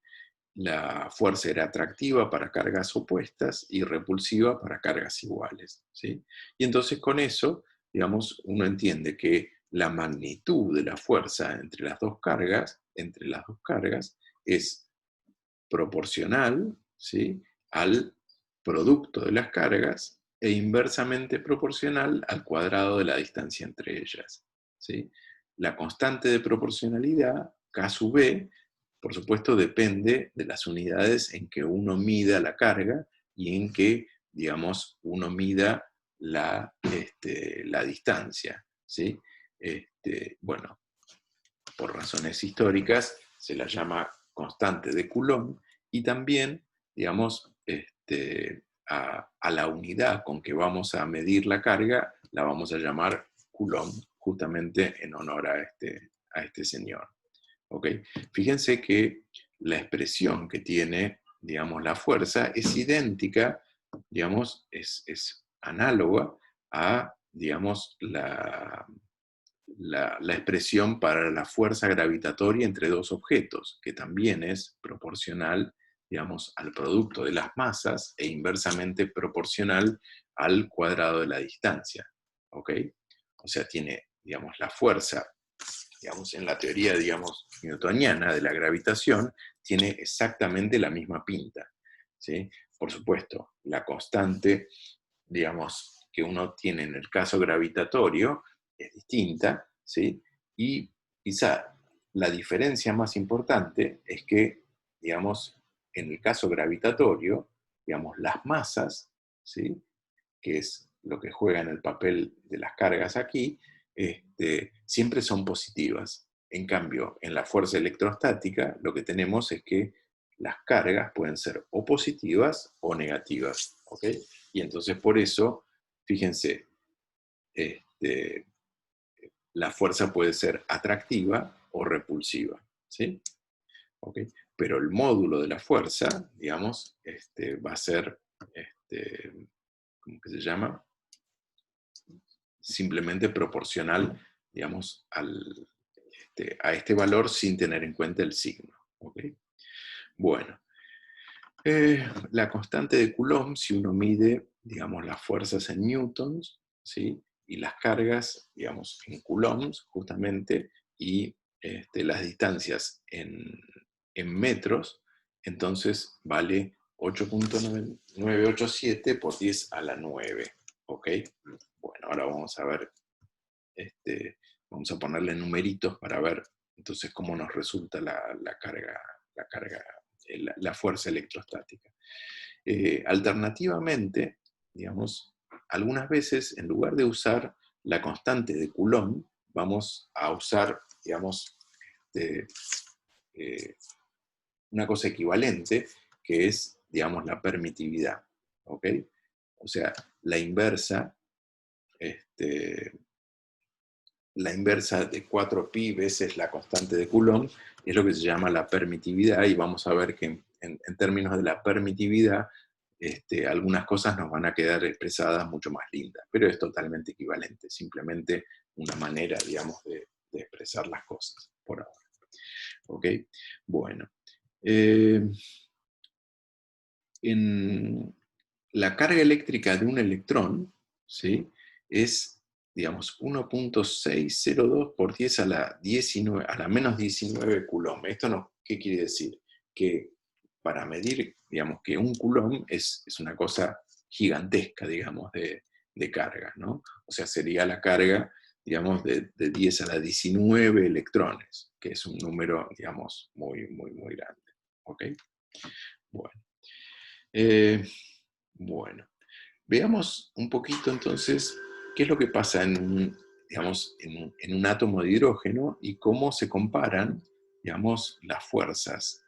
la fuerza era atractiva para cargas opuestas y repulsiva para cargas iguales, ¿sí? Y entonces con eso, digamos, uno entiende que la magnitud de la fuerza entre las dos cargas, es proporcional, ¿sí?, al producto de las cargas e inversamente proporcional al cuadrado de la distancia entre ellas, ¿sí? La constante de proporcionalidad, K sub B, por supuesto, depende de las unidades en que uno mida la carga y en que, digamos, uno mida la distancia, ¿sí? Bueno, por razones históricas se la llama constante de Coulomb, y también, digamos, a la unidad con que vamos a medir la carga la vamos a llamar Coulomb, justamente en honor a este señor. ¿Ok? Fíjense que la expresión que tiene, digamos, la fuerza es idéntica, digamos, es análoga a, digamos, la expresión para la fuerza gravitatoria entre dos objetos, que también es proporcional, digamos, al producto de las masas e inversamente proporcional al cuadrado de la distancia. ¿Ok? O sea, tiene, digamos, la fuerza, digamos, en la teoría, digamos, newtoniana de la gravitación, tiene exactamente la misma pinta, ¿sí? Por supuesto, la constante, digamos, que uno tiene en el caso gravitatorio es distinta, ¿sí? Y quizá la diferencia más importante es que, digamos, en el caso gravitatorio, digamos, las masas, ¿sí?, que es lo que juega en el papel de las cargas aquí, siempre son positivas. En cambio, en la fuerza electrostática, lo que tenemos es que las cargas pueden ser o positivas o negativas, ¿ok? Y entonces por eso, fíjense, este, la fuerza puede ser atractiva o repulsiva, ¿sí? ¿Ok? Pero el módulo de la fuerza, digamos, va a ser, ¿cómo que se llama? Simplemente proporcional, digamos, a este valor sin tener en cuenta el signo, ¿ok? Bueno, la constante de Coulomb, si uno mide, digamos, las fuerzas en newtons, ¿sí?, y las cargas, digamos, en coulombs, justamente, y las distancias en metros, entonces vale 8.987 por 10 a la 9, ¿ok? Bueno, ahora vamos a ver, vamos a ponerle numeritos para ver entonces cómo nos resulta la carga, la fuerza electrostática. Alternativamente, digamos, algunas veces en lugar de usar la constante de Coulomb, vamos a usar, digamos, eh, una cosa equivalente, que es, digamos, la permitividad, ¿ok? O sea, la inversa de 4pi veces la constante de Coulomb es lo que se llama la permitividad, y vamos a ver que en términos de la permitividad, algunas cosas nos van a quedar expresadas mucho más lindas, pero es totalmente equivalente, simplemente una manera, digamos, de expresar las cosas por ahora. ¿Ok? Bueno. En la carga eléctrica de un electrón, ¿sí?, es, digamos, 1.602 por 10 a la, 19, a la menos 19 coulomb. ¿Esto no, qué quiere decir? Que para medir, digamos, que un coulomb es una cosa gigantesca, digamos, de carga, ¿no? O sea, sería la carga, digamos, de 10 a la 19 electrones, que es un número, digamos, muy, muy, muy grande. ¿Ok? Bueno. Bueno, veamos un poquito entonces qué es lo que pasa digamos, en un átomo de hidrógeno y cómo se comparan, digamos, las fuerzas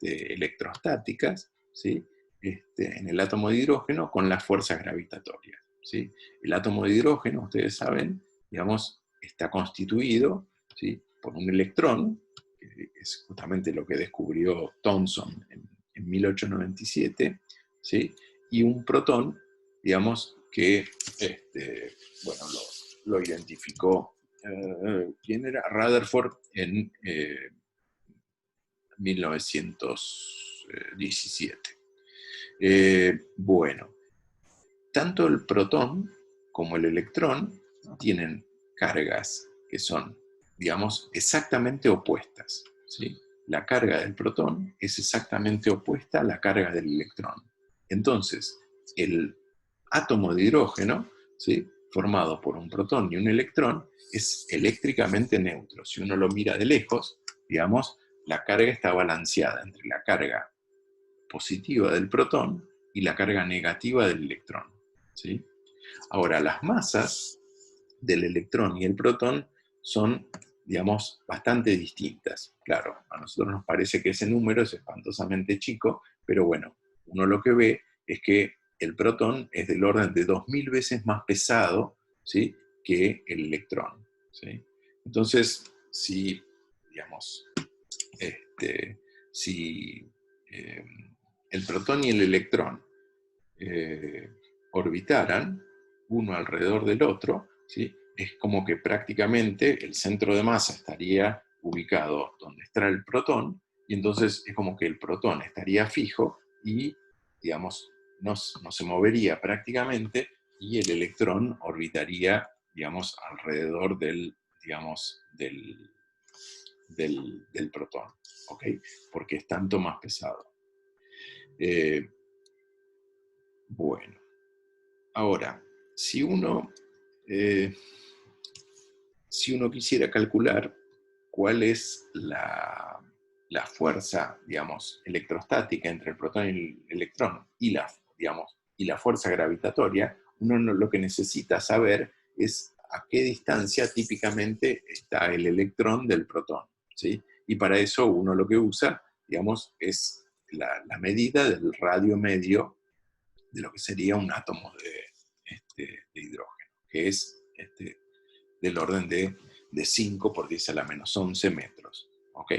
electrostáticas, ¿sí?, en el átomo de hidrógeno con las fuerzas gravitatorias, ¿sí? El átomo de hidrógeno, ustedes saben, digamos, está constituido, ¿sí?, por un electrón, que es justamente lo que descubrió Thomson en 1897, ¿sí?, y un protón, digamos, que bueno, lo identificó, ¿quién era? Rutherford en 1900, 17. Bueno, tanto el protón como el electrón tienen cargas que son, digamos, exactamente opuestas, ¿sí? La carga del protón es exactamente opuesta a la carga del electrón. Entonces, el átomo de hidrógeno, ¿sí?, formado por un protón y un electrón, es eléctricamente neutro. Si uno lo mira de lejos, digamos, la carga está balanceada entre la carga positiva del protón y la carga negativa del electrón, ¿sí? Ahora, las masas del electrón y el protón son, digamos, bastante distintas. Claro, a nosotros nos parece que ese número es espantosamente chico, pero bueno, uno lo que ve es que el protón es del orden de 2000 veces más pesado, ¿sí?, que el electrón, ¿sí? Entonces, si, digamos, si el protón y el electrón orbitaran uno alrededor del otro, ¿sí?, es como que prácticamente el centro de masa estaría ubicado donde está el protón, y entonces es como que el protón estaría fijo y, digamos, no se movería prácticamente, y el electrón orbitaría, digamos, alrededor del, digamos, del protón, ¿ok? Porque es tanto más pesado. Bueno, ahora, si uno quisiera calcular cuál es la fuerza, digamos, electrostática entre el protón y el electrón y la fuerza gravitatoria, uno lo que necesita saber es a qué distancia típicamente está el electrón del protón, ¿sí? Y para eso uno lo que usa, digamos, es la medida del radio medio de lo que sería un átomo de hidrógeno, que es del orden de 5 por 10 a la menos 11 metros. ¿Ok?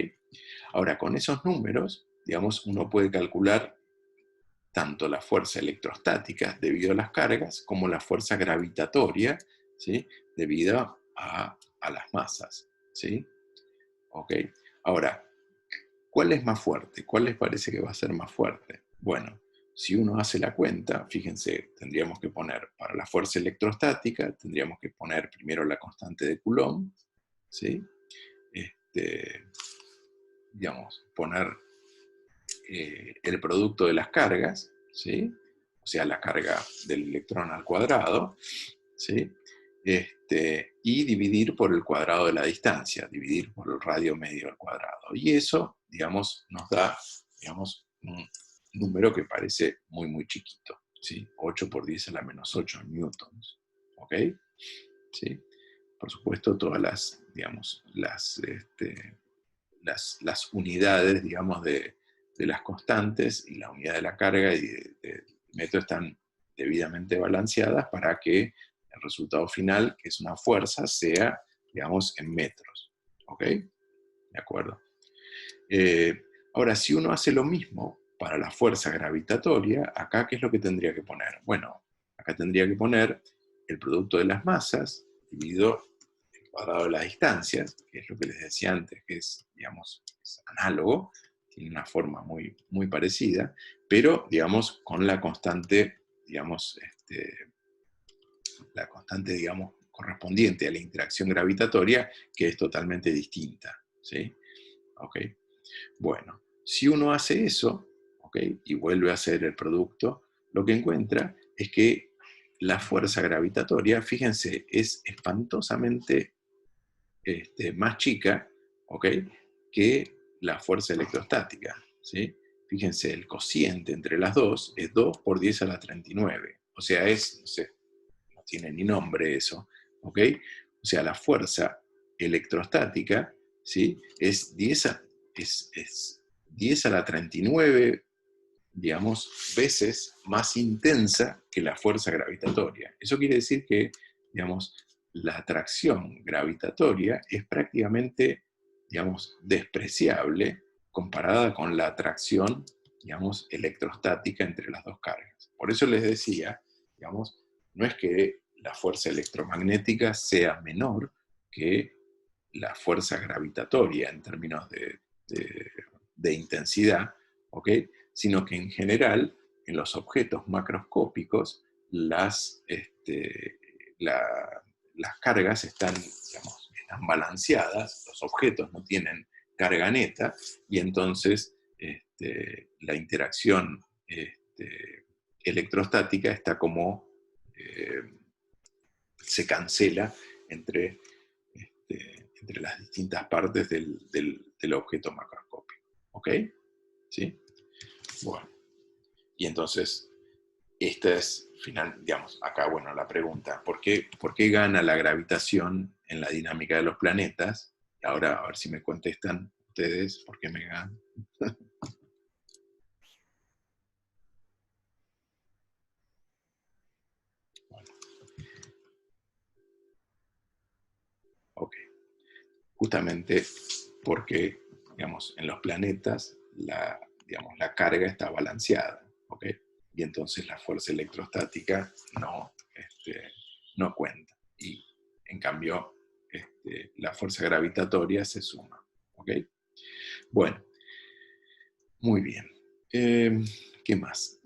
Ahora, con esos números, digamos, uno puede calcular tanto la fuerza electrostática debido a las cargas, como la fuerza gravitatoria, ¿sí?, debido a las masas, ¿sí? ¿Ok? Ahora, ¿cuál es más fuerte? ¿Cuál les parece que va a ser más fuerte? Bueno, si uno hace la cuenta, fíjense, tendríamos que poner para la fuerza electrostática, tendríamos que poner primero la constante de Coulomb, ¿sí? Digamos, poner el producto de las cargas, ¿sí?, o sea, la carga del electrón al cuadrado, ¿sí?, y dividir por el cuadrado de la distancia, dividir por el radio medio al cuadrado. Y eso, digamos, nos da, digamos, un número que parece muy, muy chiquito, ¿sí? 8 por 10 a la menos 8 newtons, ¿ok? ¿Sí? Por supuesto, todas las, digamos, las unidades, digamos, de las constantes y la unidad de la carga y del método están debidamente balanceadas para que el resultado final, que es una fuerza, sea, digamos, en metros. ¿Ok? ¿De acuerdo? Ahora, si uno hace lo mismo para la fuerza gravitatoria, acá, ¿qué es lo que tendría que poner? Bueno, acá tendría que poner el producto de las masas dividido el cuadrado de las distancias, que es lo que les decía antes, que es, digamos, es análogo, tiene una forma muy, muy parecida, pero, digamos, con la constante, digamos, digamos, correspondiente a la interacción gravitatoria, que es totalmente distinta, ¿sí? ¿Ok? Bueno, si uno hace eso, ¿ok?, y vuelve a hacer el producto, lo que encuentra es que la fuerza gravitatoria, fíjense, es espantosamente más chica, ¿ok?, que la fuerza electrostática, ¿sí? Fíjense, el cociente entre las dos es 2 por 10 a la 39. O sea, es, no sé, no tiene ni nombre eso, ¿ok? O sea, la fuerza electrostática, ¿sí?, es 10 a la 39, digamos, veces más intensa que la fuerza gravitatoria. Eso quiere decir que, digamos, la atracción gravitatoria es prácticamente, digamos, despreciable comparada con la atracción, digamos, electrostática entre las dos cargas. Por eso les decía, digamos, no es que la fuerza electromagnética sea menor que la fuerza gravitatoria en términos de intensidad, ¿ok? Sino que en general, en los objetos macroscópicos, las cargas están, digamos, están balanceadas, los objetos no tienen carga neta, y entonces la interacción electrostática está como se cancela entre las distintas partes del objeto macroscópico. ¿Ok? ¿Sí? Bueno. Y entonces, esta es, digamos, acá, bueno, la pregunta, ¿por qué gana la gravitación en la dinámica de los planetas? Y ahora, a ver si me contestan ustedes, ¿por qué me gana? Bueno. Ok. Justamente porque, digamos, en los planetas digamos, la carga está balanceada, ¿ok? Y entonces la fuerza electrostática no cuenta. Y en cambio, la fuerza gravitatoria se suma, ¿ok? Bueno, muy bien. ¿Qué más?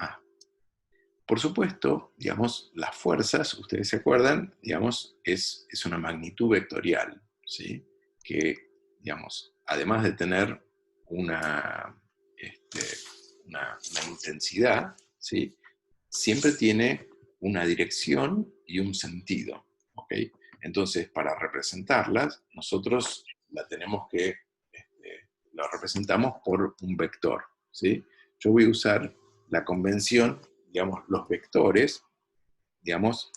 Por supuesto, digamos, las fuerzas, ustedes se acuerdan, digamos, es una magnitud vectorial, ¿sí? Que, digamos, además de tener una intensidad, ¿sí? Siempre tiene una dirección y un sentido, ¿ok? Entonces, para representarlas, nosotros la representamos por un vector, ¿sí? Yo voy a usar la convención, digamos, los vectores, digamos,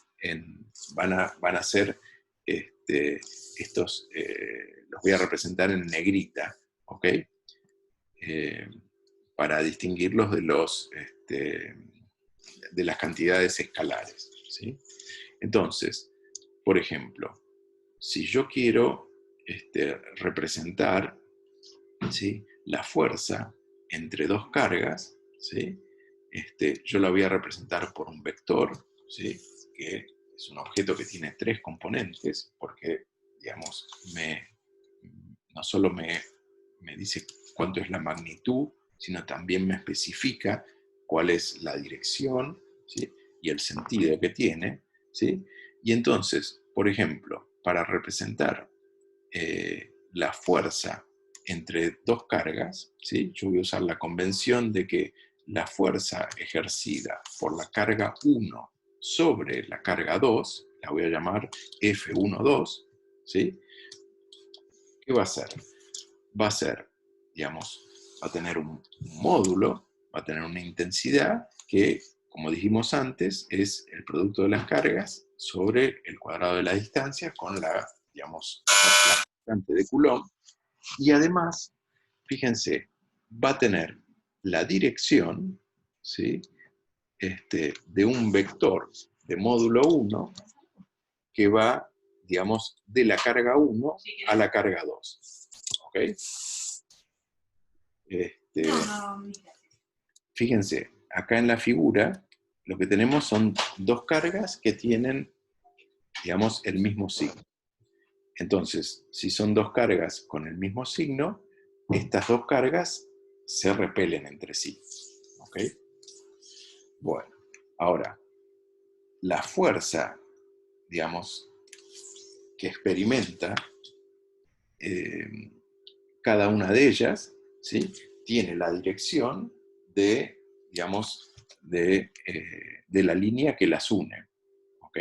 van a ser estos, los voy a representar en negrita, ¿ok? Para distinguirlos de las cantidades escalares, ¿sí? Entonces, por ejemplo, si yo quiero representar, ¿sí?, la fuerza entre dos cargas, ¿sí?, yo la voy a representar por un vector, ¿sí?, que es un objeto que tiene tres componentes, porque, digamos, no solo me dice cuánto es la magnitud, sino también me especifica cuál es la dirección, ¿sí?, y el sentido que tiene, ¿sí? Y entonces, por ejemplo, para representar la fuerza entre dos cargas, ¿sí?, yo voy a usar la convención de que la fuerza ejercida por la carga 1 sobre la carga 2, la voy a llamar F12, ¿sí? ¿Qué va a hacer? Va a ser, digamos, va a tener un módulo, va a tener una intensidad que, como dijimos antes, es el producto de las cargas sobre el cuadrado de la distancia con la, digamos, la constante de Coulomb. Y además, fíjense, va a tener la dirección, ¿sí?, de un vector de módulo 1 que va, digamos, de la carga 1 a la carga 2. ¿Ok? Fíjense, acá en la figura lo que tenemos son dos cargas que tienen, digamos, el mismo signo. Entonces, si son dos cargas con el mismo signo, estas dos cargas se repelen entre sí. ¿Ok? Bueno, ahora, la fuerza, digamos, que experimenta cada una de ellas, ¿sí?, tiene la dirección de, digamos, de la línea que las une. ¿Ok?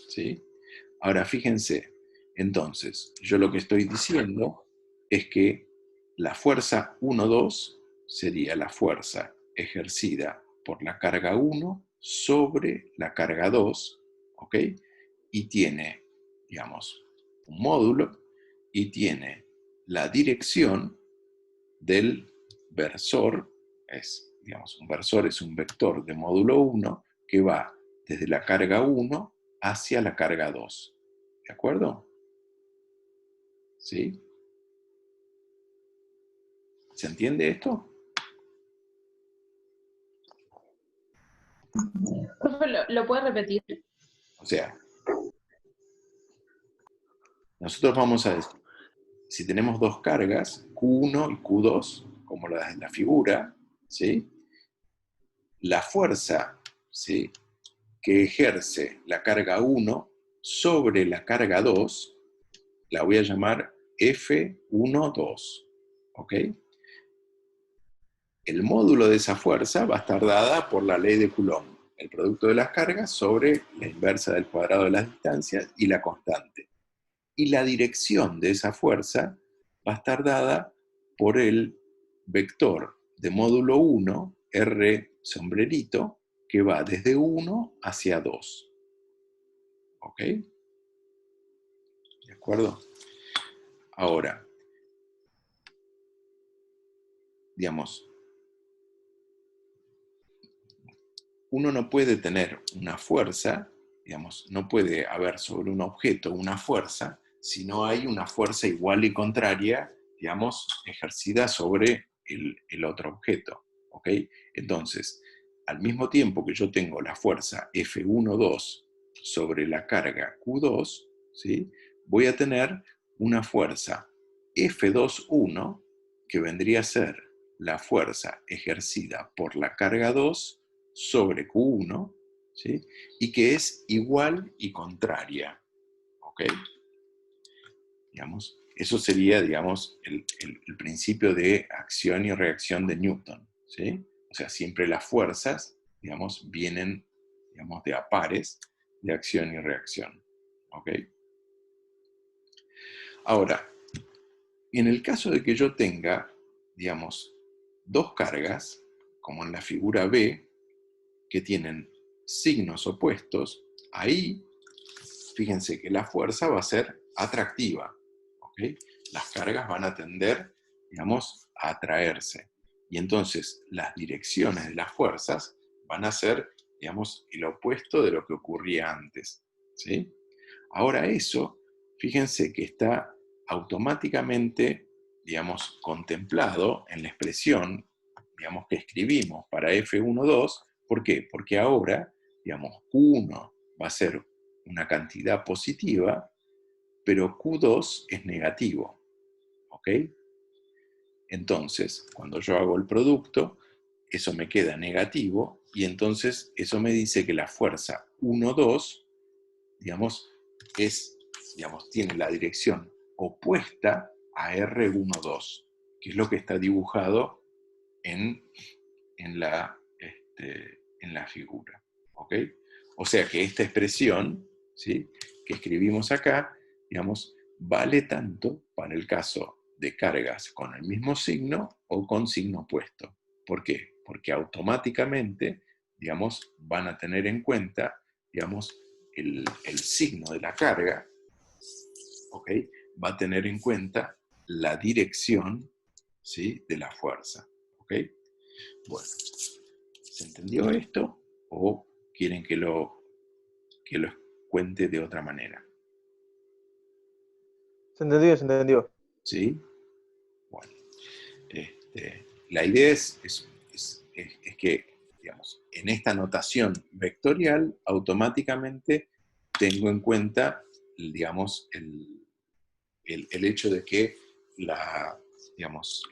¿Sí? Ahora, fíjense, entonces, yo lo que estoy diciendo es que la fuerza 1,2 sería la fuerza ejercida por la carga 1 sobre la carga 2, ¿ok? Y tiene, digamos, un módulo y tiene la dirección del versor, digamos, un versor es un vector de módulo 1 que va desde la carga 1 hacia la carga 2. ¿De acuerdo? ¿Sí? ¿Se entiende esto? Profe, ¿lo puede repetir? O sea, nosotros vamos a decir, si tenemos dos cargas, Q1 y Q2, como la de la figura, ¿sí? La fuerza, ¿sí?, que ejerce la carga 1 sobre la carga 2, la voy a llamar F12, ¿ok? El módulo de esa fuerza va a estar dada por la ley de Coulomb, el producto de las cargas sobre la inversa del cuadrado de las distancias y la constante. Y la dirección de esa fuerza va a estar dada por el vector de módulo 1, R sombrerito, que va desde 1 hacia 2. ¿Ok? ¿De acuerdo? Ahora, digamos, uno no puede tener una fuerza, digamos, no puede haber sobre un objeto una fuerza si no hay una fuerza igual y contraria, digamos, ejercida sobre el otro objeto. ¿Ok? Entonces, al mismo tiempo que yo tengo la fuerza F12 sobre la carga Q2, ¿sí?, voy a tener una fuerza F21 que vendría a ser la fuerza ejercida por la carga 2 sobre Q1, ¿sí?, y que es igual y contraria. ¿Ok? Digamos, eso sería, digamos, el principio de acción y reacción de Newton, ¿sí? O sea, siempre las fuerzas, digamos, vienen, digamos, de a pares de acción y reacción. ¿Ok? Ahora, en el caso de que yo tenga, digamos, dos cargas, como en la figura B, que tienen signos opuestos, ahí, fíjense que la fuerza va a ser atractiva. ¿Ok? Las cargas van a tender, digamos, a atraerse. Y entonces las direcciones de las fuerzas van a ser, digamos, el opuesto de lo que ocurría antes. ¿Sí? Ahora eso, fíjense que está automáticamente, digamos, contemplado en la expresión, digamos, que escribimos para F12. ¿Por qué? Porque ahora, digamos, Q1 va a ser una cantidad positiva, pero Q2 es negativo. ¿Ok? Entonces, cuando yo hago el producto, eso me queda negativo, y entonces eso me dice que la fuerza 1,2, digamos, tiene la dirección opuesta a R12, que es lo que está dibujado en la figura. ¿Ok? O sea que esta expresión, ¿sí?, que escribimos acá, digamos, vale tanto para el caso de cargas con el mismo signo o con signo opuesto. ¿Por qué? Porque automáticamente, digamos, van a tener en cuenta, digamos, el signo de la carga, ¿ok?, va a tener en cuenta la dirección, ¿sí?, de la fuerza. ¿Ok? Bueno, ¿se entendió esto? ¿O quieren que lo cuente de otra manera? Se entendió, se entendió. ¿Sí? Bueno, la idea es que, digamos, en esta notación vectorial, automáticamente tengo en cuenta, digamos, el hecho de que digamos,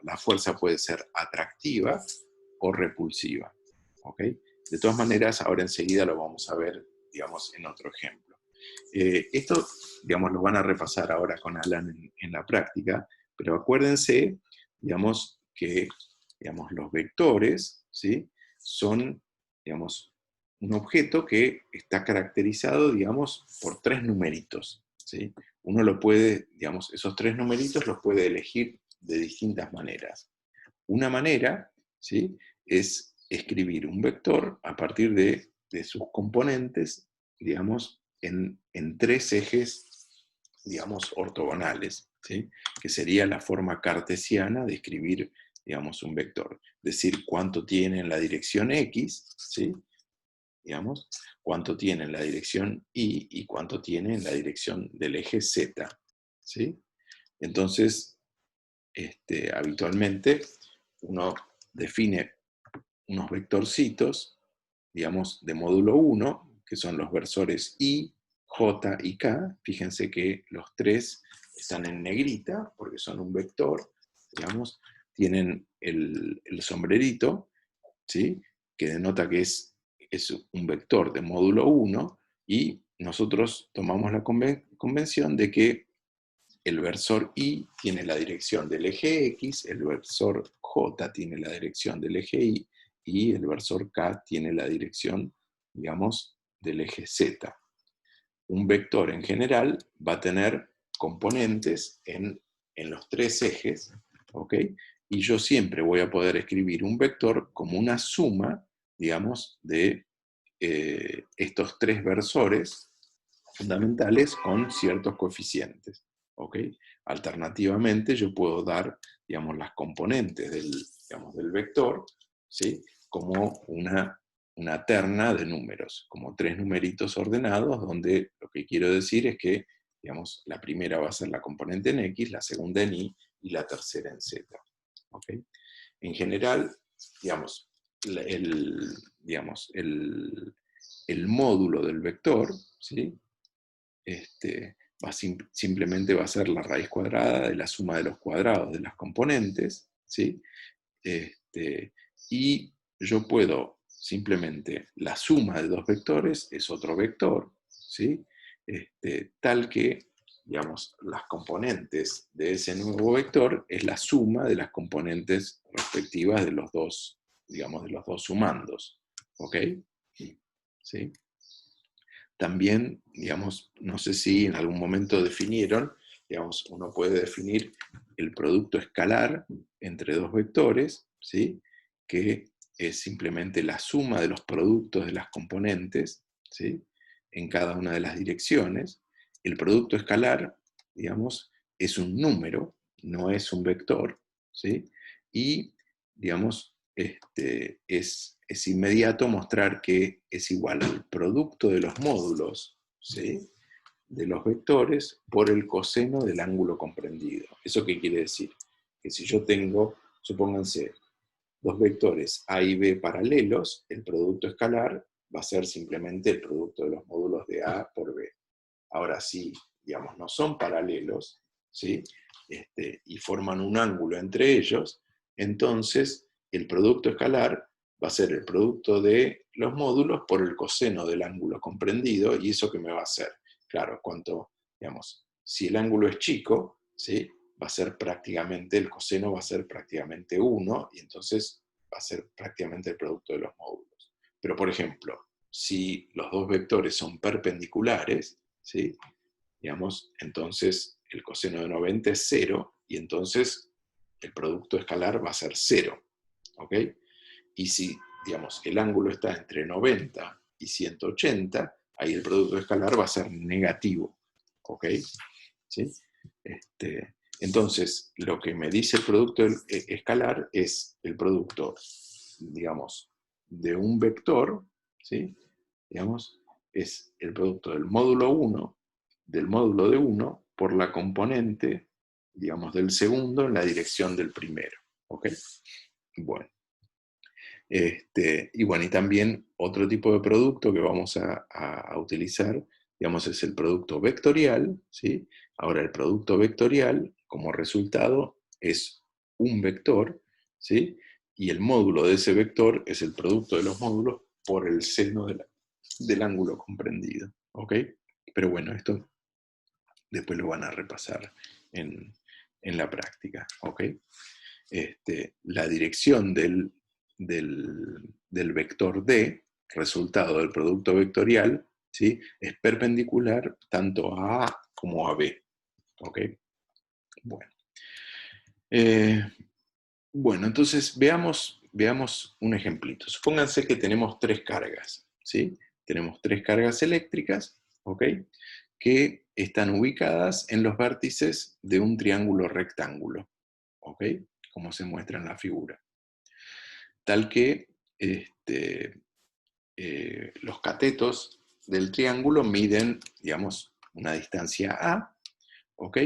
la fuerza puede ser atractiva o repulsiva. ¿Ok? De todas maneras, ahora enseguida lo vamos a ver, digamos, en otro ejemplo. Esto, digamos, lo van a repasar ahora con Alan en la práctica, pero acuérdense, digamos, que, digamos, los vectores, ¿sí?, son, digamos, un objeto que está caracterizado, digamos, por tres numeritos, ¿sí? Uno lo puede, digamos, esos tres numeritos los puede elegir de distintas maneras. Una manera, ¿sí?, es escribir un vector a partir de sus componentes, digamos, en tres ejes, digamos, ortogonales, ¿sí?, que sería la forma cartesiana de escribir, digamos, un vector. Es decir, cuánto tiene en la dirección X, ¿sí?, digamos, cuánto tiene en la dirección Y y cuánto tiene en la dirección del eje Z, ¿sí? Entonces, habitualmente uno define unos vectorcitos, digamos, de módulo 1, que son los versores I, J y K. Fíjense que los tres están en negrita, porque son un vector, digamos, tienen el sombrerito, ¿sí? Que denota que es un vector de módulo 1, y nosotros tomamos la convención de que el versor Y tiene la dirección del eje X, el versor J tiene la dirección del eje Y, y el versor K tiene la dirección, digamos, del eje Z. Un vector en general va a tener componentes en los tres ejes, ¿ok? Y yo siempre voy a poder escribir un vector como una suma, digamos, de estos tres versores fundamentales con ciertos coeficientes, ¿ok? Alternativamente, yo puedo dar, digamos, las componentes del vector, ¿sí? Como una terna de números, como tres numeritos ordenados, donde lo que quiero decir es que, digamos, la primera va a ser la componente en X, la segunda en Y y la tercera en Z, ¿ok? En general, digamos, el módulo del vector, ¿sí? Simplemente va a ser la raíz cuadrada de la suma de los cuadrados de las componentes, ¿sí? Y yo puedo simplemente, la suma de dos vectores es otro vector, ¿sí? Tal que, digamos, las componentes de ese nuevo vector es la suma de las componentes respectivas de los dos, digamos, de los dos sumandos, ¿ok? ¿Sí? También, digamos, no sé si en algún momento definieron, digamos, uno puede definir el producto escalar entre dos vectores, ¿sí? Que es simplemente la suma de los productos de las componentes, ¿sí? En cada una de las direcciones. El producto escalar, digamos, es un número, no es un vector, ¿sí? Y, digamos, es inmediato mostrar que es igual al producto de los módulos, ¿sí? De los vectores por el coseno del ángulo comprendido. ¿Eso qué quiere decir? Que si yo tengo, supónganse, dos vectores A y B paralelos, el producto escalar va a ser simplemente el producto de los módulos de A por B. Ahora, si, digamos, no son paralelos, ¿sí? Y forman un ángulo entre ellos, entonces el producto escalar va a ser el producto de los módulos por el coseno del ángulo comprendido, y eso que me va a hacer, claro, digamos, si el ángulo es chico, ¿sí? Va a ser prácticamente, el coseno va a ser prácticamente 1, y entonces va a ser prácticamente el producto de los módulos. Pero, por ejemplo, si los dos vectores son perpendiculares, ¿sí? Digamos, entonces el coseno de 90 es 0, y entonces el producto escalar va a ser 0, ¿ok? Y si, digamos, el ángulo está entre 90 y 180, ahí el producto escalar va a ser negativo, ¿ok? ¿Sí? Entonces, lo que me dice el producto escalar es el producto, digamos, de un vector, ¿sí? Digamos, es el producto del módulo 1, del módulo de 1, por la componente, digamos, del segundo en la dirección del primero, ¿ok? Bueno. Y bueno, y también otro tipo de producto que vamos a utilizar, digamos, es el producto vectorial, ¿sí? Ahora, el producto vectorial, como resultado, es un vector, ¿sí? Y el módulo de ese vector es el producto de los módulos por el seno del ángulo comprendido, ¿ok? Pero bueno, esto después lo van a repasar en la práctica, ¿ok? La dirección del vector D, resultado del producto vectorial, ¿sí? Es perpendicular tanto a A como a B. ¿Ok? Bueno. Bueno, entonces veamos un ejemplito. Supónganse que tenemos tres cargas, ¿sí? Tenemos tres cargas eléctricas, ¿ok? Que están ubicadas en los vértices de un triángulo rectángulo, ¿ok? Como se muestra en la figura. Tal que los catetos del triángulo miden, digamos, una distancia A, ¿ok?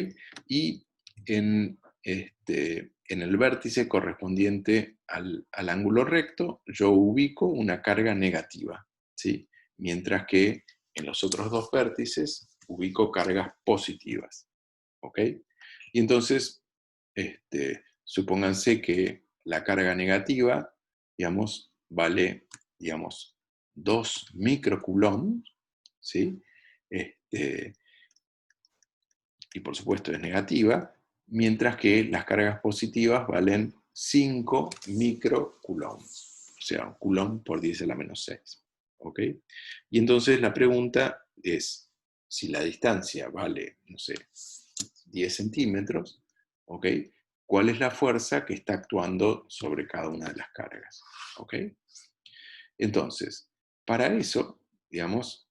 Y en el vértice correspondiente al ángulo recto, yo ubico una carga negativa, ¿sí? Mientras que en los otros dos vértices ubico cargas positivas, ¿ok? Y entonces, supónganse que la carga negativa, digamos, vale, digamos, 2 microcoulomb, ¿sí? Y por supuesto es negativa, mientras que las cargas positivas valen 5 microcoulomb, o sea, coulomb por 10 a la menos 6. ¿Ok? Y entonces la pregunta es, si la distancia vale, no sé, 10 centímetros, ¿ok? ¿Cuál es la fuerza que está actuando sobre cada una de las cargas? ¿Ok? Entonces, para eso, digamos,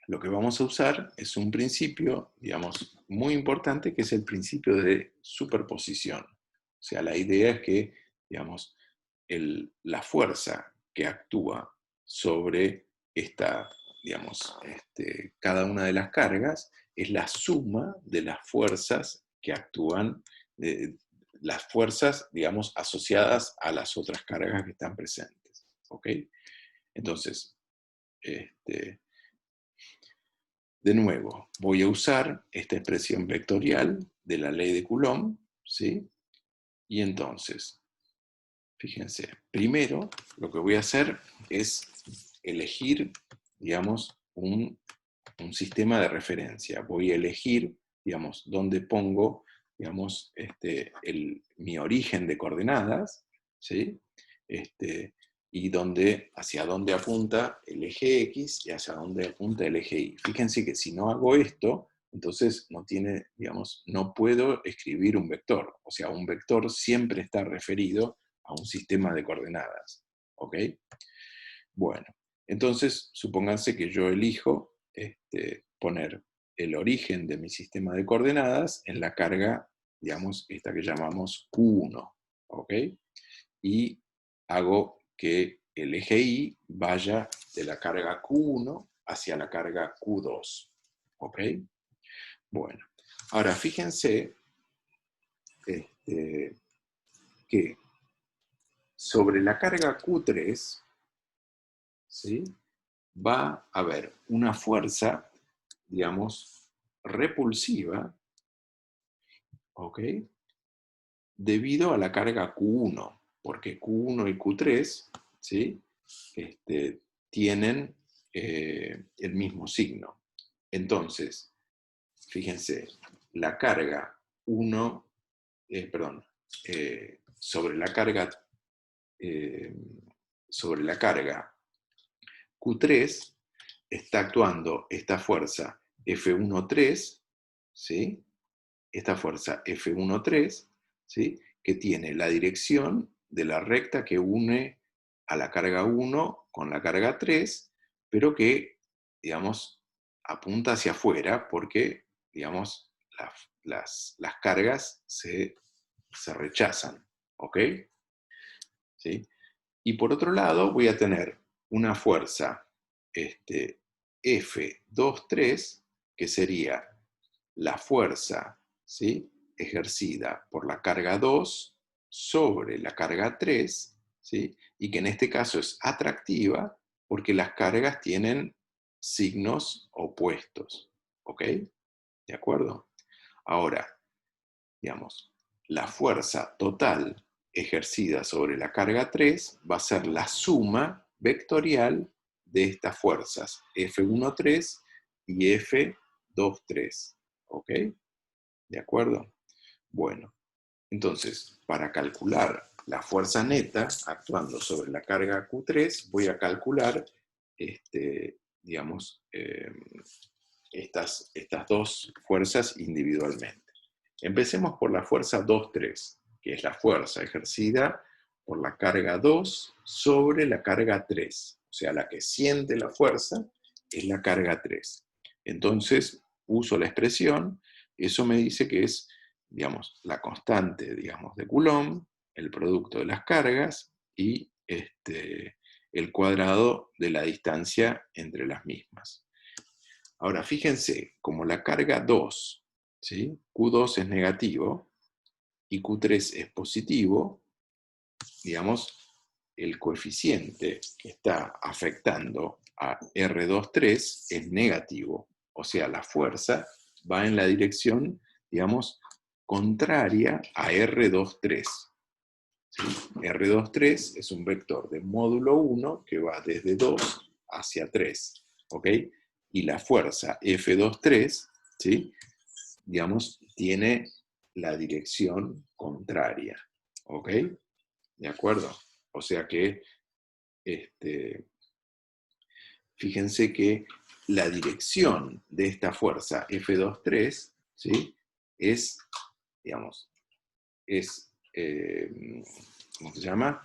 lo que vamos a usar es un principio, digamos, muy importante, que es el principio de superposición. O sea, la idea es que, digamos, la fuerza que actúa sobre digamos, cada una de las cargas es la suma de las fuerzas que actúan, las fuerzas, digamos, asociadas a las otras cargas que están presentes. ¿Ok? Entonces, de nuevo, voy a usar esta expresión vectorial de la ley de Coulomb, ¿sí? Y entonces, fíjense, primero lo que voy a hacer es elegir, digamos, un sistema de referencia. Voy a elegir, digamos, dónde pongo, digamos, mi origen de coordenadas, ¿sí? Y hacia dónde apunta el eje X y hacia dónde apunta el eje Y. Fíjense que si no hago esto, entonces no puedo escribir un vector. O sea, un vector siempre está referido a un sistema de coordenadas. ¿Ok? Bueno, entonces supónganse que yo elijo poner el origen de mi sistema de coordenadas en la carga, digamos, esta que llamamos Q1. ¿Ok? Y hago que el eje Y vaya de la carga Q1 hacia la carga Q2. ¿Ok? Bueno, ahora fíjense que sobre la carga Q3, ¿sí?, va a haber una fuerza, digamos, repulsiva, ¿ok?, debido a la carga Q1, porque Q1 y Q3, ¿sí?, tienen el mismo signo. Entonces, fíjense, la carga 1, sobre la carga Q3 está actuando esta fuerza F1,3, ¿sí? Esta fuerza F1,3, ¿sí?, que tiene la dirección de la recta que une a la carga 1 con la carga 3, pero que, digamos, apunta hacia afuera porque, digamos, las cargas se rechazan, ¿ok? ¿Sí? Y por otro lado voy a tener una fuerza F2,3, que sería la fuerza, ¿sí?, ejercida por la carga 2 sobre la carga 3, ¿sí?, y que en este caso es atractiva porque las cargas tienen signos opuestos. ¿Ok? ¿De acuerdo? Ahora, digamos, la fuerza total ejercida sobre la carga 3 va a ser la suma vectorial de estas fuerzas F1,3 y F2,3. ¿Ok? ¿De acuerdo? Bueno, entonces, para calcular la fuerza neta actuando sobre la carga Q3, voy a calcular, digamos, estas dos fuerzas individualmente. Empecemos por la fuerza 2,3, que es la fuerza ejercida por la carga 2 sobre la carga 3. O sea, la que siente la fuerza es la carga 3. Entonces, uso la expresión, eso me dice que es, digamos, la constante, digamos, de Coulomb, el producto de las cargas y el cuadrado de la distancia entre las mismas. Ahora, fíjense, como la carga 2, ¿sí?, Q2 es negativo y Q3 es positivo, digamos, el coeficiente que está afectando a R2,3 es negativo. O sea, la fuerza va en la dirección, digamos, contraria a R23. ¿Sí? R23 es un vector de módulo 1 que va desde 2 hacia 3. ¿Ok? Y la fuerza F23, ¿sí? Digamos, tiene la dirección contraria. ¿Ok? ¿De acuerdo? O sea que, fíjense que la dirección de esta fuerza F23, ¿sí? Es, digamos, ¿cómo se llama?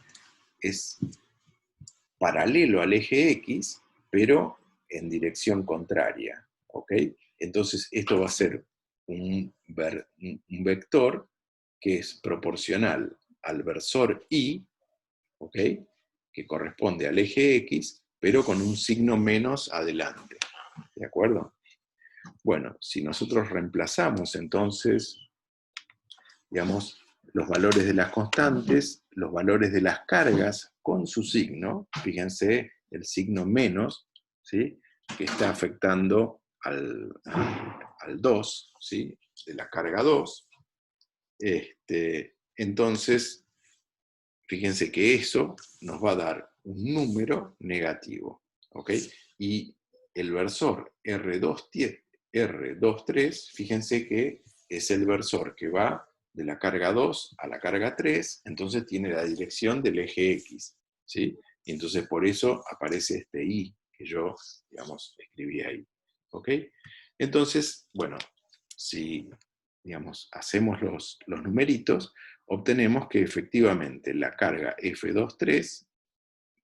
Es paralelo al eje X, pero en dirección contraria, ¿ok? Entonces esto va a ser un vector que es proporcional al versor Y, ¿ok? Que corresponde al eje X, pero con un signo menos adelante, ¿de acuerdo? Bueno, si nosotros reemplazamos entonces, digamos, los valores de las constantes, los valores de las cargas con su signo, fíjense el signo menos, ¿sí? Que está afectando al 2, ¿sí? De la carga 2, entonces, fíjense que eso nos va a dar un número negativo, ¿ok? Y el versor R23, fíjense que es el versor que va de la carga 2 a la carga 3, entonces tiene la dirección del eje X, ¿sí? Y entonces por eso aparece este I que yo, digamos, escribí ahí, ¿ok? Entonces, bueno, si, digamos, hacemos los numeritos, obtenemos que efectivamente la carga F23,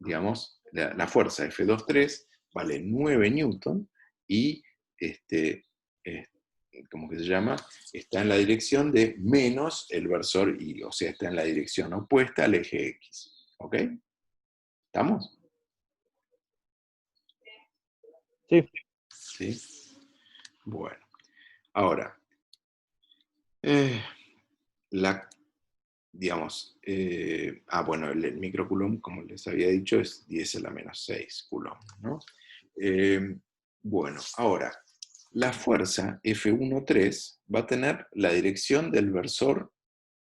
digamos, la fuerza F23 vale 9 newton y, ¿cómo que se llama? Está en la dirección de menos el versor Y, o sea, está en la dirección opuesta al eje X. ¿Ok? ¿Estamos? Sí. ¿Sí? Bueno. Ahora, digamos, bueno, el microcoulomb, como les había dicho, es 10 a la menos 6 coulomb, ¿no? Bueno, ahora, la fuerza F13 va a tener la dirección del versor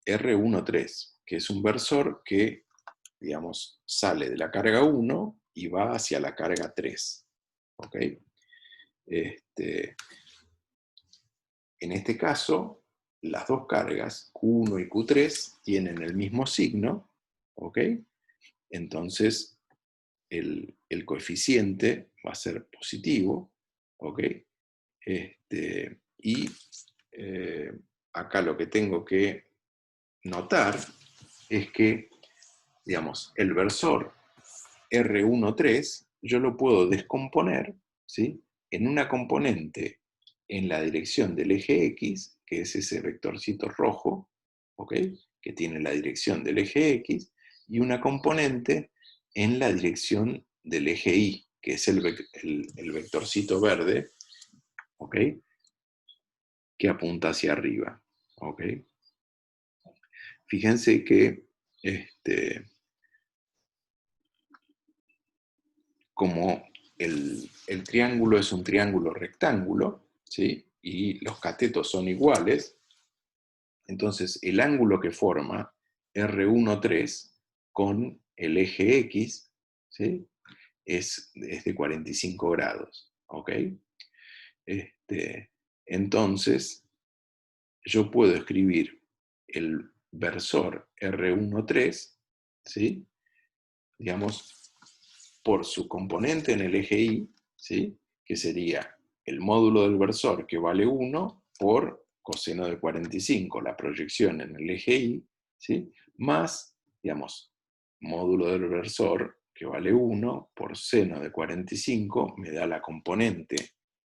R13, que es un versor que, digamos, sale de la carga 1 y va hacia la carga 3. ¿Ok? En este caso, las dos cargas, Q1 y Q3, tienen el mismo signo, ¿ok? Entonces, el coeficiente va a ser positivo, ¿ok? Y acá lo que tengo que notar es que, digamos, el versor R13 yo lo puedo descomponer, ¿sí? En una componente en la dirección del eje X, que es ese vectorcito rojo, ¿ok? Que tiene la dirección del eje X, y una componente en la dirección del eje Y, que es el vectorcito verde, ¿ok? Que apunta hacia arriba, ¿ok? Fíjense que como el triángulo es un triángulo rectángulo, ¿sí? Y los catetos son iguales, entonces el ángulo que forma R13 con el eje X, ¿sí? es de 45 grados, ¿ok? Entonces, yo puedo escribir el versor R13, ¿sí? Digamos, por su componente en el eje Y, ¿sí? Que sería el módulo del versor, que vale 1, por coseno de 45, la proyección en el eje Y, ¿sí? Más, digamos, módulo del versor, que vale 1, por seno de 45, me da la componente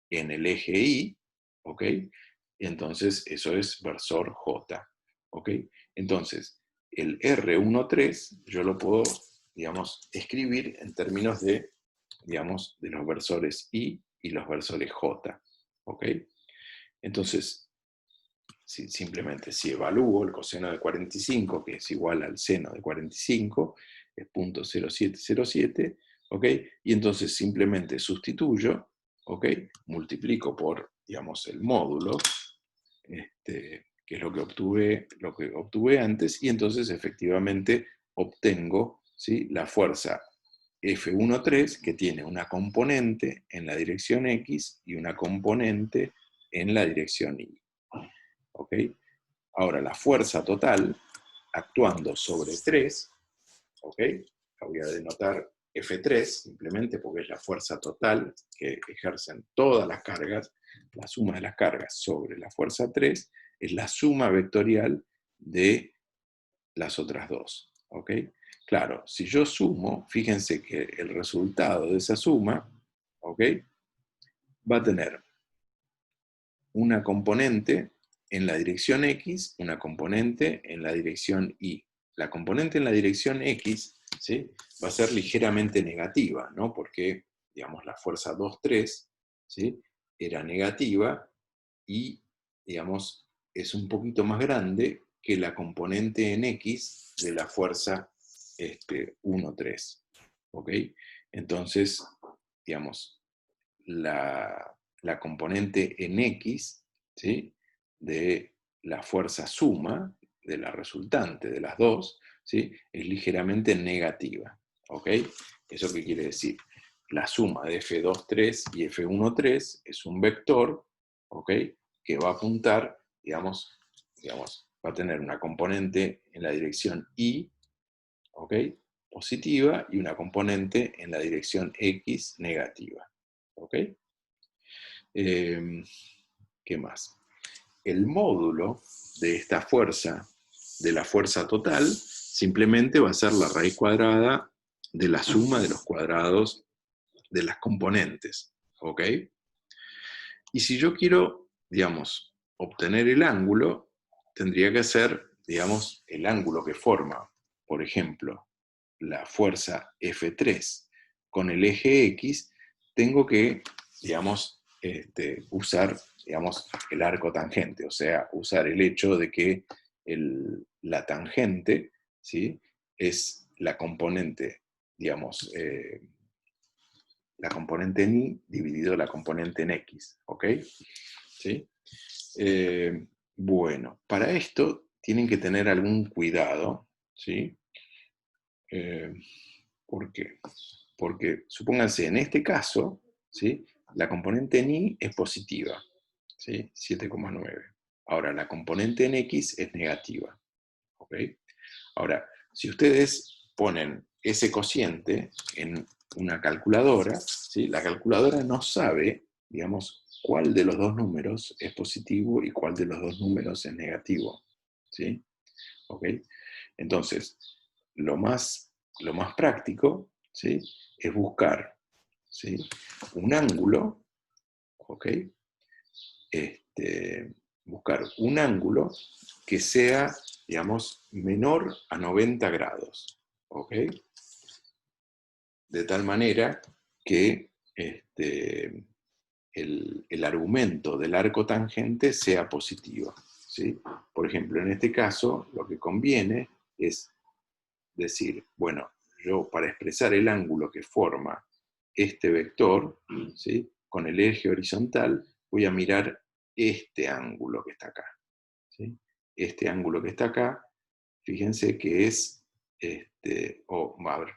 en el eje Y, ¿ok? Y entonces eso es versor J, ¿ok? Entonces, el R13 yo lo puedo, digamos, escribir en términos de, digamos, de los versores I y los versores J, ¿ok? Entonces, simplemente si evalúo el coseno de 45, que es igual al seno de 45, es 0.0707, ¿ok? Y entonces simplemente sustituyo, ¿ok? Multiplico por, digamos, el módulo, que es lo que obtuve antes, y entonces efectivamente obtengo, ¿sí?, la fuerza F13, que tiene una componente en la dirección X y una componente en la dirección Y. ¿Ok? Ahora, la fuerza total, actuando sobre 3, ¿ok? La voy a denotar F3, simplemente porque es la fuerza total que ejercen todas las cargas, la suma de las cargas sobre la fuerza 3, es la suma vectorial de las otras dos, ¿ok? Claro, si yo sumo, fíjense que el resultado de esa suma, ¿ok?, va a tener una componente en la dirección X, una componente en la dirección Y. La componente en la dirección X, ¿sí?, va a ser ligeramente negativa, ¿no? Porque, digamos, la fuerza 2,3, ¿sí?, era negativa y, digamos, es un poquito más grande que la componente en X de la fuerza 1,3. ¿Ok? Entonces, digamos, la componente en X, ¿sí?, de la fuerza suma, de la resultante de las dos, ¿sí?, es ligeramente negativa. ¿Ok? ¿Eso qué quiere decir? La suma de F2,3 y F1,3 es un vector, ¿ok?, que va a apuntar, digamos, va a tener una componente en la dirección Y, ¿ok?, positiva, y una componente en la dirección X negativa. ¿Ok? ¿Qué más? El módulo de esta fuerza, de la fuerza total, simplemente va a ser la raíz cuadrada de la suma de los cuadrados de las componentes. ¿Ok? Y si yo quiero, digamos, obtener el ángulo, tendría que ser, digamos, el ángulo que forma, por ejemplo, la fuerza F3 con el eje X, tengo que, digamos, usar, digamos, el arco tangente, o sea, usar el hecho de que la tangente, ¿sí?, es la componente, digamos, la componente en Y dividido la componente en X, ¿ok? ¿Sí? Bueno, para esto tienen que tener algún cuidado, ¿sí? ¿Por qué? Porque, supónganse, en este caso, ¿sí?, la componente en Y es positiva, ¿sí?, 7,9. Ahora, la componente en X es negativa, ¿ok? Ahora, si ustedes ponen ese cociente en una calculadora, ¿sí?, la calculadora no sabe, digamos, cuál de los dos números es positivo y cuál de los dos números es negativo, ¿sí? ¿Ok? Entonces, lo más práctico, ¿sí?, es buscar, ¿sí?, un ángulo, ¿ok? Buscar un ángulo que sea, digamos, menor a 90 grados, ¿ok? De tal manera que el argumento del arco tangente sea positivo, ¿sí? Por ejemplo, en este caso, lo que conviene es decir, bueno, yo para expresar el ángulo que forma este vector, ¿sí?, con el eje horizontal, voy a mirar este ángulo que está acá, ¿sí? Este ángulo que está acá, fíjense que es, a ver,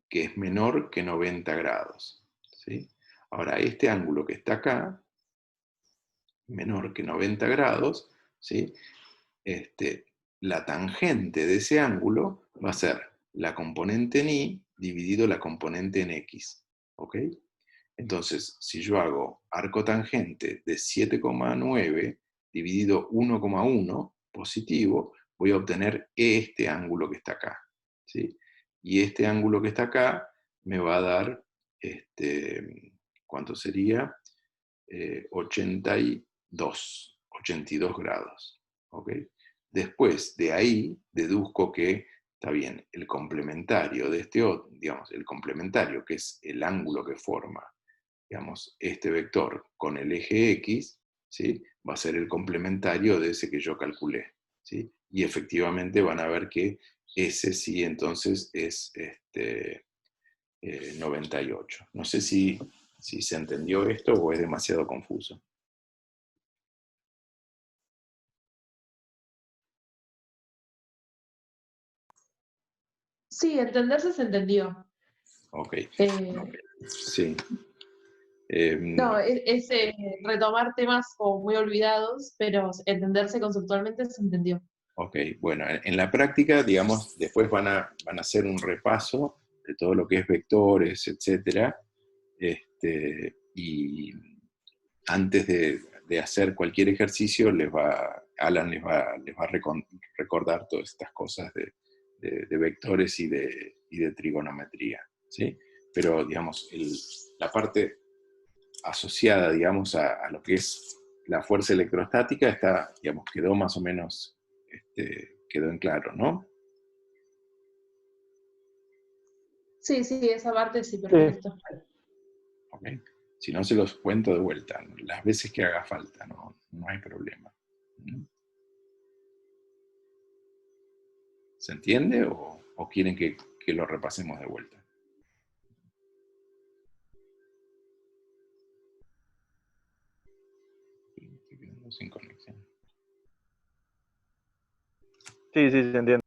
que es menor que 90 grados, ¿sí? Ahora, este ángulo que está acá, menor que 90 grados, ¿sí?, la tangente de ese ángulo va a ser la componente en Y dividido la componente en X, ¿ok? Entonces, si yo hago arco tangente de 7,9 dividido 1,1 positivo, voy a obtener este ángulo que está acá, ¿sí? Y este ángulo que está acá me va a dar, ¿cuánto sería? 82 grados, ¿ok? Después de ahí deduzco que, está bien, el complementario de digamos, el complementario, que es el ángulo que forma, digamos, este vector con el eje X, ¿sí?, va a ser el complementario de ese que yo calculé, ¿sí? Y efectivamente van a ver que ese sí entonces es 98. No sé si si se entendió esto o es demasiado confuso. Sí, entenderse se entendió. Ok, Eh, sí. no, retomar temas como muy olvidados, pero entenderse conceptualmente se entendió. Ok, bueno, en la práctica, digamos, después van a hacer un repaso de todo lo que es vectores, etcétera, y antes de hacer cualquier ejercicio, Alan les va a recordar todas estas cosas de vectores y de trigonometría, ¿sí? Pero, digamos, la parte asociada, digamos, a lo que es la fuerza electrostática está, digamos, quedó más o menos, quedó en claro, ¿no? Sí, sí, esa parte sí, Sí, perfecto. ¿Ok? Si no, se los cuento de vuelta, las veces que haga falta, no hay problema. ¿Mm? ¿Se entiende o quieren que lo repasemos de vuelta? Estoy quedando sin conexión. sí, se entiende.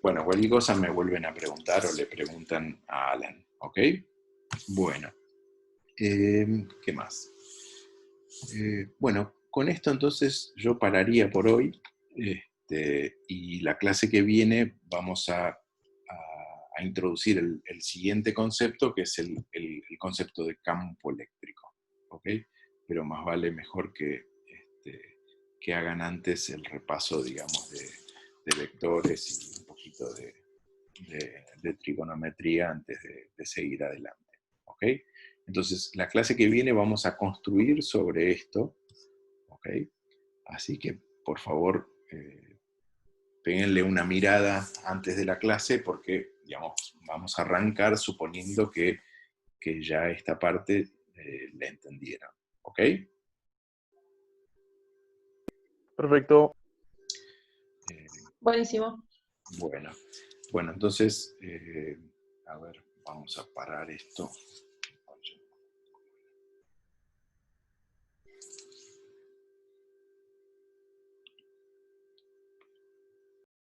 Bueno, cualquier cosa me vuelven a preguntar o le preguntan a Alan, ¿ok? Bueno, ¿qué más? Bueno, con esto entonces yo pararía por hoy, y la clase que viene vamos a introducir el siguiente concepto, que es el concepto de campo eléctrico, ¿ok? Pero más vale mejor que hagan antes el repaso, digamos, de vectores y un poquito de trigonometría antes de seguir adelante, ¿ok? Entonces, la clase que viene vamos a construir sobre esto, ¿ok? Así que, por favor, péguenle una mirada antes de la clase porque, digamos, vamos a arrancar suponiendo que ya esta parte la entendieron, ¿ok? Perfecto. Eh, Buenísimo. bueno, entonces, a ver, vamos a parar esto.